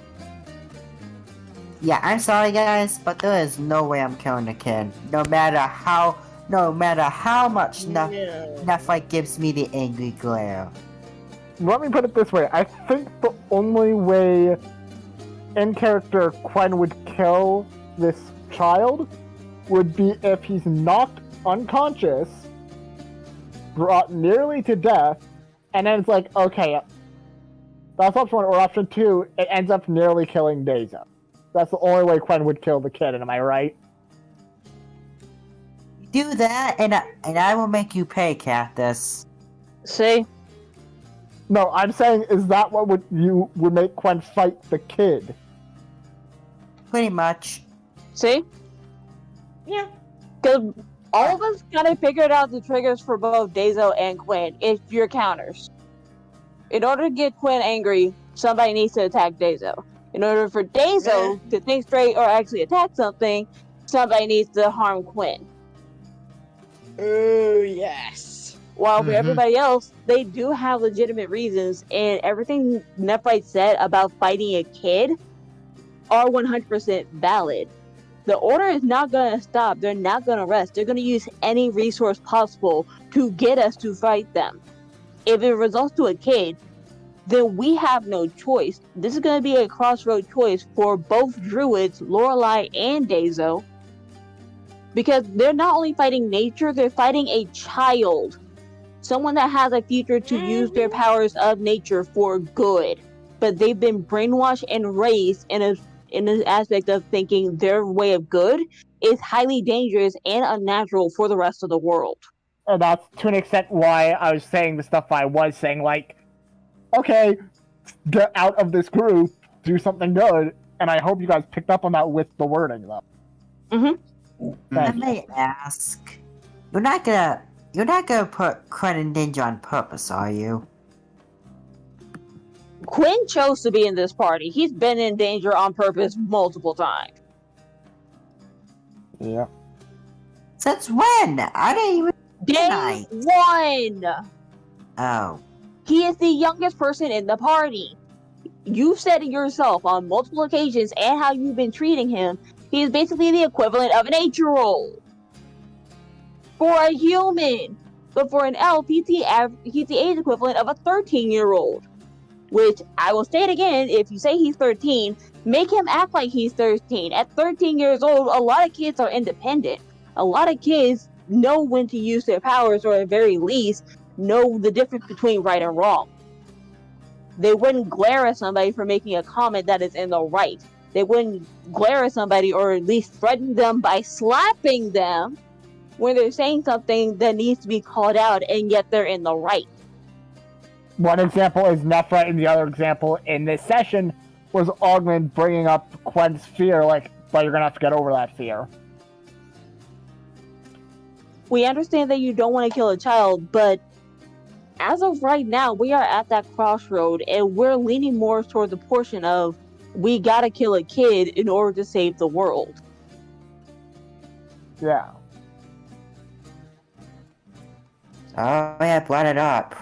Yeah, I'm sorry, guys, but there is no way I'm killing the kid. No matter how much Nephrite gives me the angry glare. Let me put it this way. I think the only way in character Quen would kill this child would be if he's knocked unconscious, brought nearly to death, and then it's like, okay, that's option one, or option two, it ends up nearly killing Dezo. That's the only way Quen would kill the kid, am I right? Do that, and I will make you pay, Cactus. See? No, I'm saying, is that what would make Quen fight the kid? Pretty much. See? Yeah. Because all of us kind of figured out the triggers for both Dezo and Quen. It's your counters. In order to get Quen angry, somebody needs to attack Dezo. In order for Dezo to think straight or actually attack something, somebody needs to harm Quen. Oh, yes. While for everybody else, they do have legitimate reasons, and everything Nephrite said about fighting a kid are 100% valid. The order is not going to stop. They're not going to rest. They're going to use any resource possible to get us to fight them. If it results to a kid, then we have no choice. This is going to be a crossroad choice for both druids, Lorelei and Dazo, because they're not only fighting nature, they're fighting a child, someone that has a future to use their powers of nature for good, but they've been brainwashed and raised in an aspect of thinking their way of good is highly dangerous and unnatural for the rest of the world. And that's to an extent why I was saying the stuff I was saying, like, okay, get out of this group, do something good, and I hope you guys picked up on that with the wording, though. I may ask, you're not gonna put Quinn in danger on purpose, are you? Quinn chose to be in this party. He's been in danger on purpose multiple times. Yeah. Since when? I didn't even. Day one! Oh. He is the youngest person in the party. You've said it yourself on multiple occasions and how you've been treating him. He is basically the equivalent of an 8-year-old. For a human. But for an elf, he's the age equivalent of a 13-year-old. Which, I will state again, if you say he's 13, make him act like he's 13. At 13 years old, a lot of kids are independent. A lot of kids know when to use their powers, or at very least, know the difference between right and wrong. They wouldn't glare at somebody for making a comment that is in the right. They wouldn't glare at somebody or at least threaten them by slapping them when they're saying something that needs to be called out, and yet they're in the right. One example is Nephra, and the other example in this session was Augment bringing up Quinn's fear, like, but you're gonna have to get over that fear. We understand that you don't want to kill a child, but as of right now, we are at that crossroad, and we're leaning more toward the portion of we gotta kill a kid in order to save the world. Yeah. Oh, yeah, brought it up.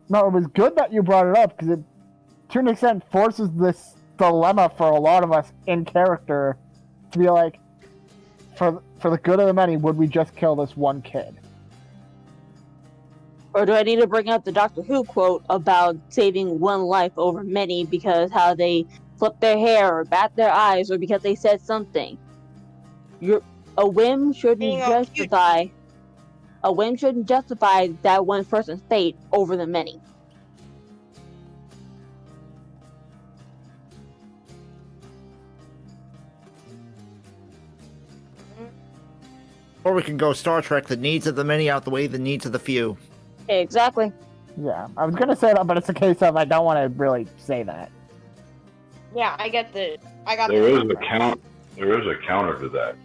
No, it was good that you brought it up, because it, to an extent, forces this dilemma for a lot of us in character to be like, for the good of the many, would we just kill this one kid? Or do I need to bring up the Doctor Who quote about saving one life over many because how they flip their hair or bat their eyes or because they said something? A whim shouldn't justify that one person's fate over the many. Or we can go Star Trek, the needs of the many outweigh the needs of the few. Exactly. Yeah, I was gonna say that, but it's a case of I don't want to really say that. Yeah, I got There is a counter to that.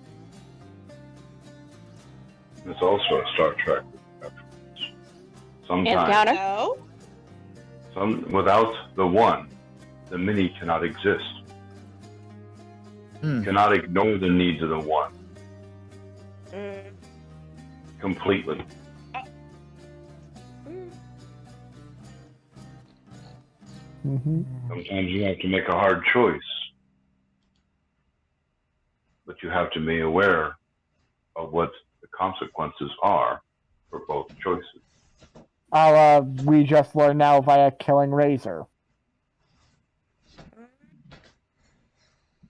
It's also a Star Trek reference. Sometimes, No. without the one, the many cannot exist. Cannot ignore the needs of the one completely. Sometimes you have to make a hard choice, but you have to be aware of what the consequences are for both choices. We just learned now via killing Razor.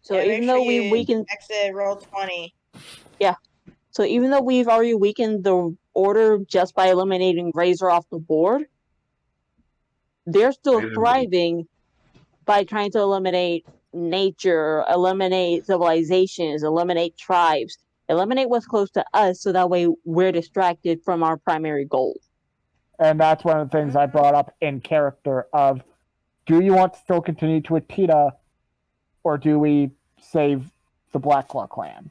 So even though we weakened exit roll 20. So even though we've already weakened the order just by eliminating Razor off the board, they're still thriving by trying to eliminate nature, eliminate civilizations, eliminate tribes, eliminate what's close to us so that way we're distracted from our primary goal. And that's one of the things I brought up in character of, do you want to still continue to Atita, or do we save the Blacklaw clan?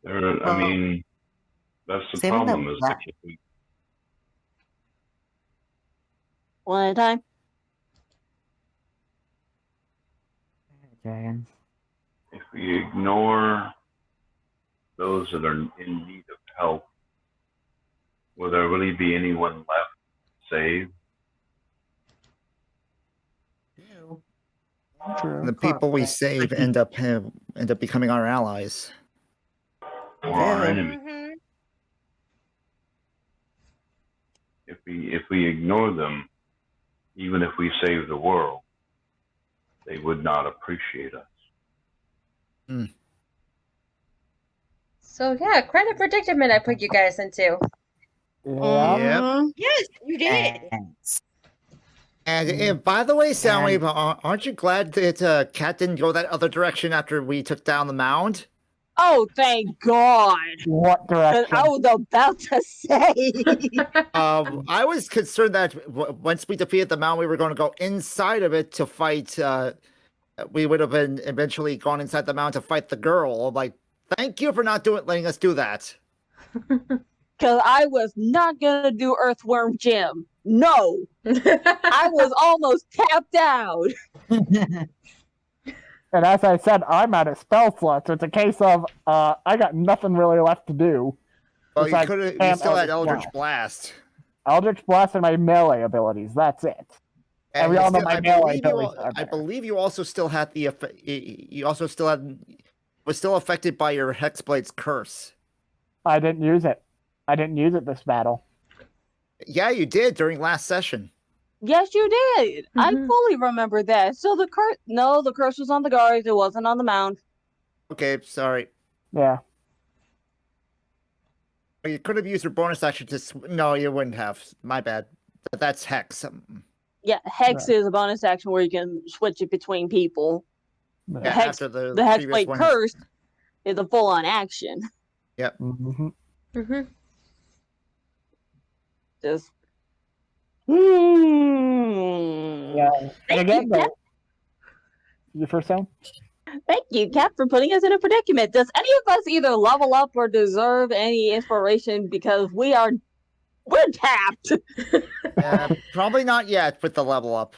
I mean, that's the problem. Is that One at a time? Dragon. if we ignore those that are in need of help, will there really be anyone left to save? True. The people we save end up becoming our allies. Or our enemy? If if we ignore them, even if we save the world, they would not appreciate us. So yeah, quite a predicament I put you guys into. Yeah. Yep. Yes, you did. Yes. And by the way, Soundwave, And- aren't you glad that Cat didn't go that other direction after we took down the mound? Oh, thank God. What 'Cause direction? I was about to say. I was concerned that once we defeated the mound, we were going to go inside of it to fight. We would have been eventually gone inside the mound to fight the girl. I'm like, thank you for not letting us do that. Because I was not going to do Earthworm Jim. No. I was almost tapped out. And as I said, I'm out of spell slots, so it's a case of I got nothing really left to do. Well, you Besides could have. You spam still had Eldritch Eldritch Blast. Eldritch Blast and my melee abilities. That's it. And we you all know still- my I melee believe you. abilities are I there. believe you also still had the. You also still had. Was still affected by your Hexblade's curse. I didn't use it. I didn't use it this battle. Yeah, you did during last session. Yes, you did. I Mhm. fully remember that. So the curse, no, the curse was on the guards. It wasn't on the mound. Okay, sorry. Yeah. You could have used your bonus action to. No, you wouldn't have. My bad. That's Hex. Yeah, Hex is a bonus action where you can switch it between people. Yeah, Hex- after the The Hex previous Blade one. Curse is a full-on action. Mm-hmm. Mhm. Just. Yeah. And Thank again, you, Cap. you first sound? Thank you, Cap, for putting us in a predicament. Does any of us either level up or deserve any inspiration because we're tapped? Probably not yet with the level up.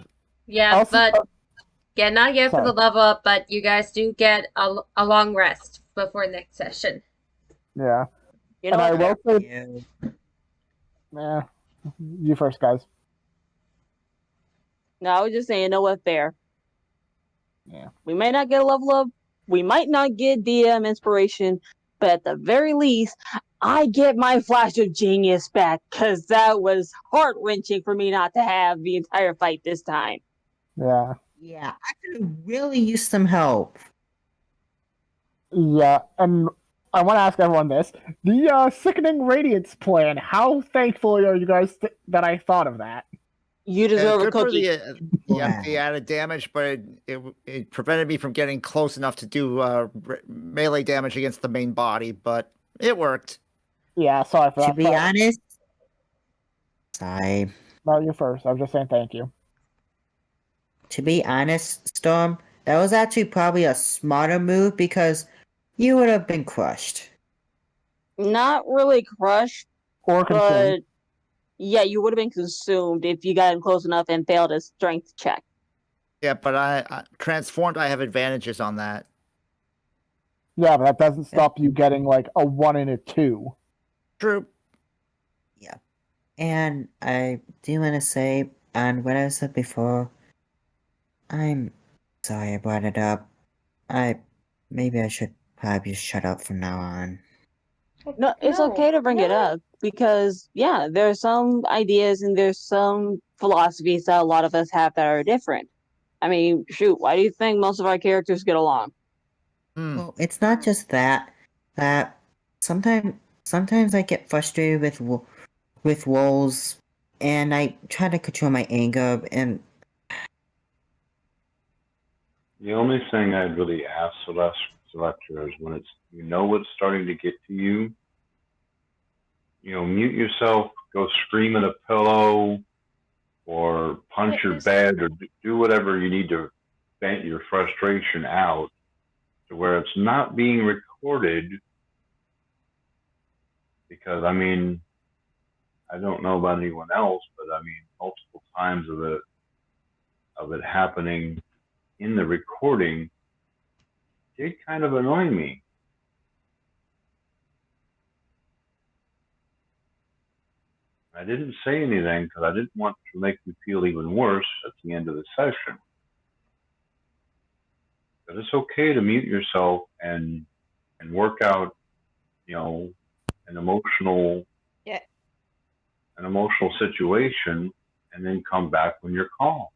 Yeah, Also, but yeah, not yet for sorry. the level up, but you guys do get a long rest before next session. Yeah. You know And I what? will say, yeah, you first, guys. No, I was just saying, you know what? Fair. Yeah. We may not get a level up. We might not get DM inspiration, but at the very least, I get my flash of genius back because that was heart wrenching for me not to have the entire fight this time. Yeah. Yeah, I could really use some help. Yeah, and I want to ask everyone this: the Sickening Radiance plan. How thankful are you guys that I thought of that? You deserve a Good for cookie. the added damage, but it prevented me from getting close enough to do melee damage against the main body. But it worked. Yeah, sorry for that. To be honest, sorry. No, you first. I was just saying thank you. To be honest, Storm, that was actually probably a smarter move because you would have been crushed. Not really crushed, Or but consumed. yeah, you would have been consumed if you got in close enough and failed a strength check. Yeah, but I transformed. I have advantages on that. Yeah, but that doesn't stop you getting like a 1 and a 2. True. Yeah. And I do want to say, on what I said before, I'm sorry I brought it up. Maybe I should probably just shut up from now on. No, it's okay to bring it up because, yeah, there's some ideas and there's some philosophies that a lot of us have that are different. I mean, shoot, why do you think most of our characters get along? Well, it's not just that. That sometimes I get frustrated with roles, and I try to control my anger. And The only thing I'd really ask Selector is when it's it's starting to get to you, mute yourself, go scream at a pillow, or punch your bed, or do whatever you need to vent your frustration out to where it's not being recorded. Because I mean, I don't know about anyone else, but I mean, multiple times of it happening in the recording did kind of annoy me. I didn't say anything because I didn't want to make you feel even worse at the end of the session. But it's okay to mute yourself and work out, an emotional an emotional situation and then come back when you're calm.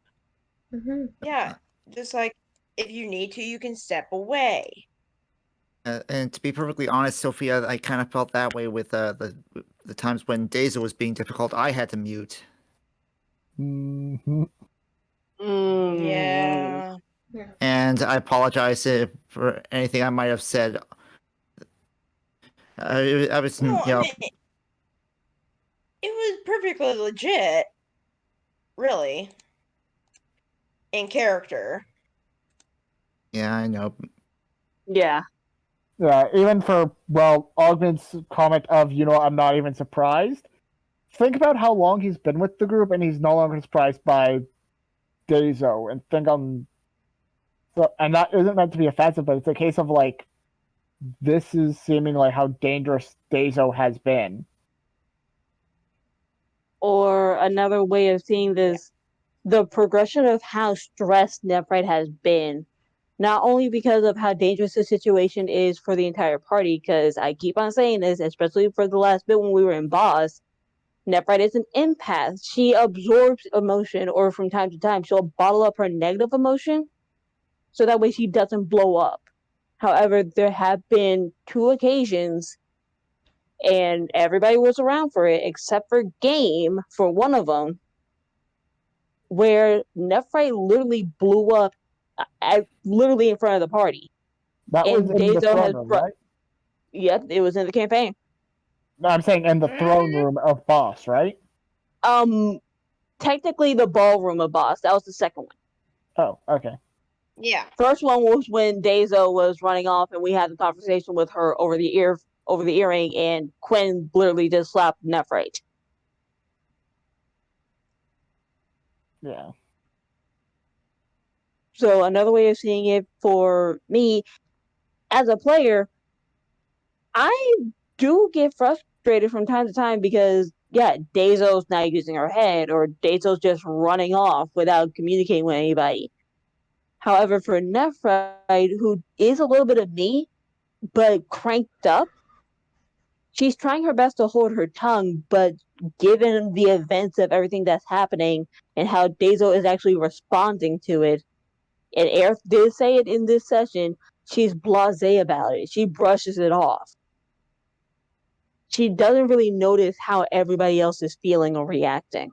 Mm-hmm. Yeah, just like if you need to, you can step away. And to be perfectly honest, Sophia, I kind of felt that way with the times when Daisy was being difficult. I had to mute. Hmm. Yeah. And I apologize for anything I might have said. I was, No, you I know, mean, it was perfectly legit, really, in character. yeah, I know. Yeah. Yeah, even for, well, Augment's comment of, I'm not even surprised. Think about how long he's been with the group and he's no longer surprised by Deizo, and think on. So, and that isn't meant to be offensive, but it's a case of like, this is seeming like how dangerous Deizo has been. Or another way of seeing this, the progression of how stressed Nephrite has been. Not only because of how dangerous the situation is for the entire party, because I keep on saying this, especially for the last bit when we were in boss, Nephrite is an empath. She absorbs emotion, or from time to time, she'll bottle up her negative emotion so that way she doesn't blow up. However, there have been 2 occasions, and everybody was around for it except for Game, for one of them, where Nephrite literally blew up literally in front of the party. That was And in the Dazo has throne room, right? Yep, it was in the campaign. No, I'm saying in the throne room of Boss, right? Technically the ballroom of boss. That was the second one. Oh, okay. Yeah. First one was when Dazo was running off and we had the conversation with her over the earring, and Quinn literally just slapped Nephrite. Yeah. So another way of seeing it for me as a player, I do get frustrated from time to time because Dazo's not using her head, or Dazo's just running off without communicating with anybody. However, for Nephrite, who is a little bit of me, but cranked up, she's trying her best to hold her tongue, but given the events of everything that's happening and how Dazo is actually responding to it, and Aerith did say it in this session, she's blasé about it. She brushes it off. She doesn't really notice how everybody else is feeling or reacting.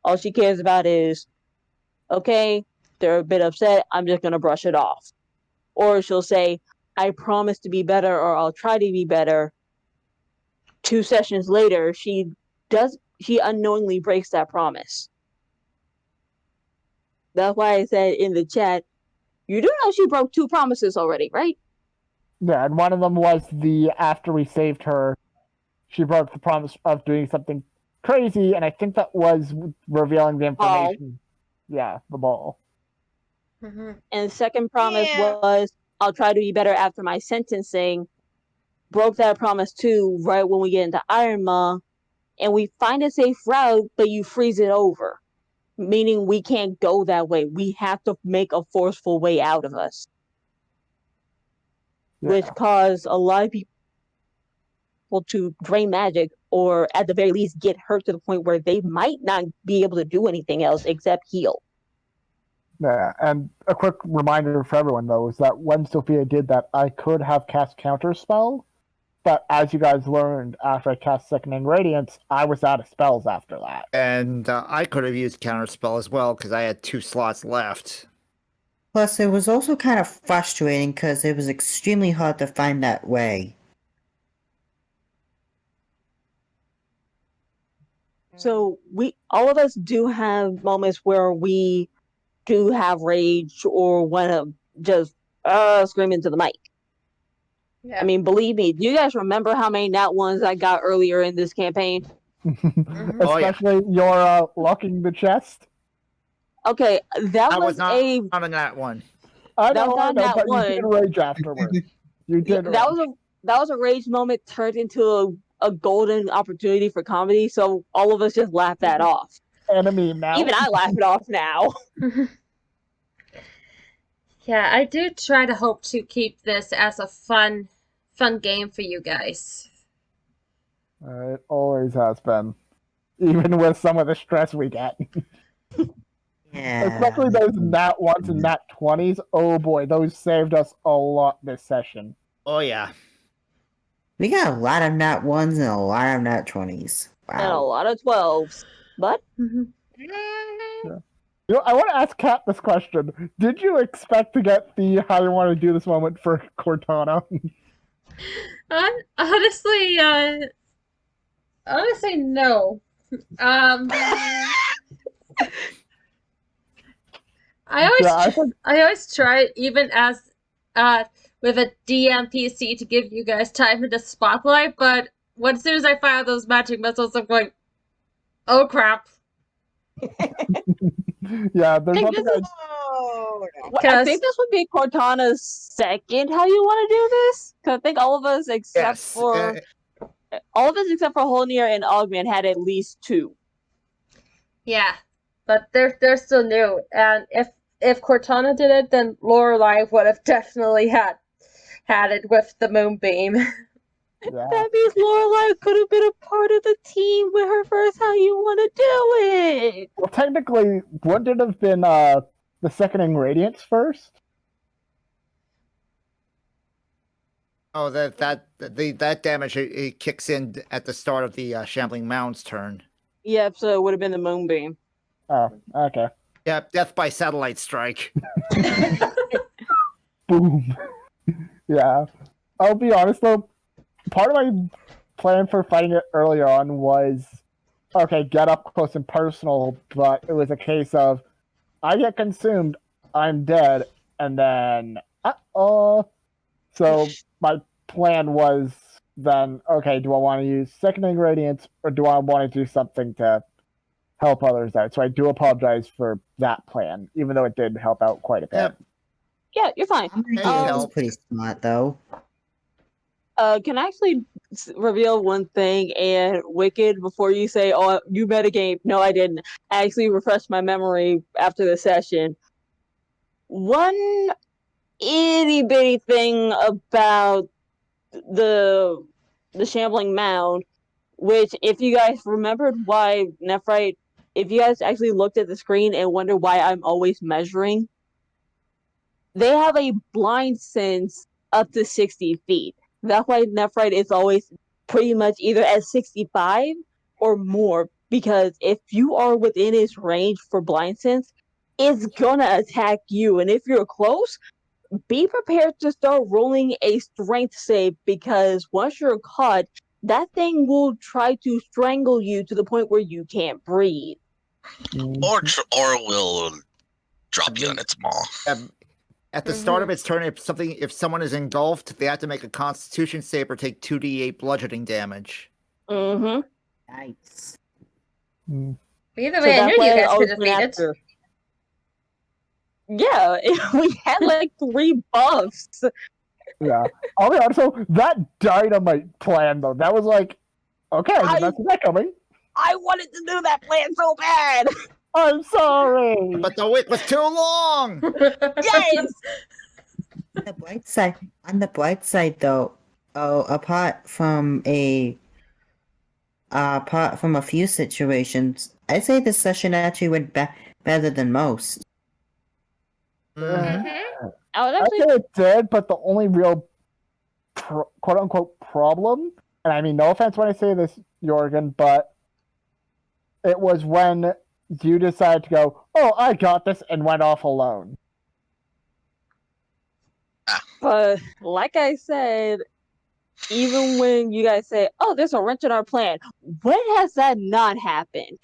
All she cares about is, okay, they're a bit upset, I'm just gonna brush it off. Or she'll say, I promise to be better, or I'll try to be better. 2 sessions later, she unknowingly breaks that promise. That's why I said in the chat, you do know she broke 2 promises already, right? Yeah, and one of them was after we saved her, she broke the promise of doing something crazy, and I think that was revealing the information. Yeah, the ball. Mm-hmm. And the second promise Yeah. was, I'll try to be better after my sentencing. Broke that promise too, right when we get into Iron Maw, and we find a safe route, but you freeze it over. Meaning we can't go that way. We have to make a forceful way out of us. Yeah. Which caused a lot of people to drain magic, or at the very least get hurt to the point where they might not be able to do anything else except heal. Yeah, and a quick reminder for everyone though is that when Sophia did that, I could have cast counter spell, but as you guys learned after I cast Sickening Radiance, I was out of spells after that. And I could have used counterspell as well because I had 2 slots left. Plus, it was also kind of frustrating because it was extremely hard to find that way. So all of us do have moments where we do have rage or want to just scream into the mic. Yeah. I mean, believe me, do you guys remember how many nat ones I got earlier in this campaign? Oh, yeah. Especially your locking the chest. Okay, that I was was not a on that one. I That know, was not but one. you did rage afterwards. You yeah, did. that rage. was a rage moment turned into a golden opportunity for comedy. So all of us just laughed that off. Enemy now. Even I laugh it off now. Yeah, I do try to hope to keep this as a fun game for you guys. It always has been. even with some of the stress we get. Yeah. Especially those nat ones and nat 20s. Oh boy, those saved us a lot this session. Oh yeah. We got a lot of nat 1s and a lot of nat 20s. And a Wow. lot of 12s. But You know, I want to ask Kat this question. Did you expect to get the how you want to do this moment for Cortana? Honestly, no. I always try, even as with a DMPC, to give you guys time in the spotlight. But as soon as I fire those magic missiles, I'm going, oh crap. Yeah, there's I one think, thing Oh, no. I think this would be Cortana's second how you want to do this. Because I think all of us except Yes. for Holnir and Augment had at least 2. Yeah, but they're still new, and if Cortana did it, then Lorelei would have definitely had it with the moonbeam. Yeah. That means Lorelei could have been a part of the team with her first how you want to do it. Well, technically, wouldn't it have been the Seconding Radiance first? Oh, that damage it kicks in at the start of the Shambling Mound's turn. Yep, so it would have been the moonbeam. Oh, okay. Yeah, death by satellite strike. Boom. Yeah. I'll be honest though, part of my plan for fighting it earlier on was, okay, get up close and personal, but it was a case of, I get consumed, I'm dead, and then, So my plan was then, okay, do I want to use Seconding Radiance, or do I want to do something to help others out? So I do apologize for that plan, even though it did help out quite a bit. Yep. Yeah, you're fine. That was pretty smart, though. Can I actually reveal one thing? And Wicked, before you say, "Oh, you metagame," no, I didn't. I actually refreshed my memory after the session. One itty bitty thing about the Shambling Mound, which, if you guys remembered why Nephrite, if you guys actually looked at the screen and wonder why I'm always measuring, they have a blind sense up to 60 feet. That's why Nephrite is always pretty much either at 65 or more, because if you are within its range for blind sense, it's gonna attack you. And if you're close, be prepared to start rolling a strength save, because once you're caught, that thing will try to strangle you to the point where you can't breathe. Or will drop you on its maw. At the start of its turn, if someone is engulfed, they have to make a Constitution save or take 2d8 bludgeoning damage. Mm-hmm. Nice. Either way, I knew you guys could defeat it. Yeah, we had like 3 buffs. Yeah. I'll be honest, so that dynamite plan, though, that was like, okay, I didn't see that coming. I wanted to do that plan so bad. I'm sorry. But the wick was too long. Yes. On the bright side, though, apart from a few situations, I say this session actually went better than most. Mm-hmm. I say it did, but the only real quote unquote problem, and I mean no offense when I say this, Jorgen, but it was when you decided to go, oh, I got this, and went off alone. But like I said, even when you guys say, oh, there's a wrench in our plan, when has that not happened?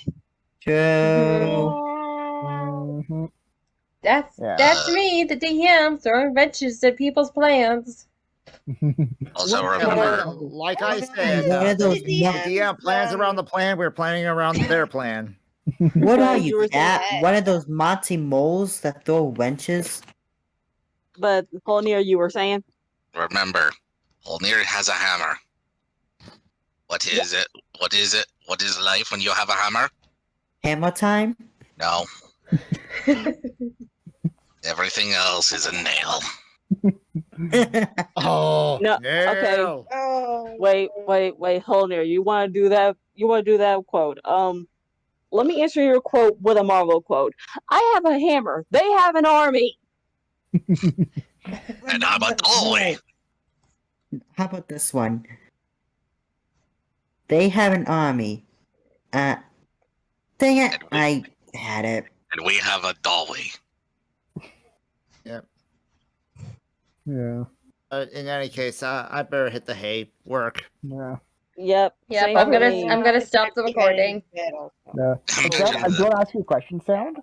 True. Mm-hmm. That's me, the DM, throwing wrenches at people's plans. Also remember, like I said, the DM plans around the plan. We're planning around their plan. What are you, were Cat? saying- One of those Monty moles that throw wrenches? But Polnir, you were saying? remember, Holnir has a hammer. What is it? What is it? What is life when you have a hammer? Hammer time? No. Everything else is a nail. Oh No, no! okay. Oh. Wait, Holnir, you want to do that you want to do that quote. Let me answer your quote with a Marvel quote. I have a hammer. They have an army. And I'm a toy. How about this one? They have an army. Dang it, And I had it. And we have a dolly. Yep. Yeah. In any case, I better hit the hay. Work. Yeah. Yep. Yep, same I'm for gonna me. I'm gonna stop the recording. Yeah. Hey, Sam, I do want to ask you a question, Sound.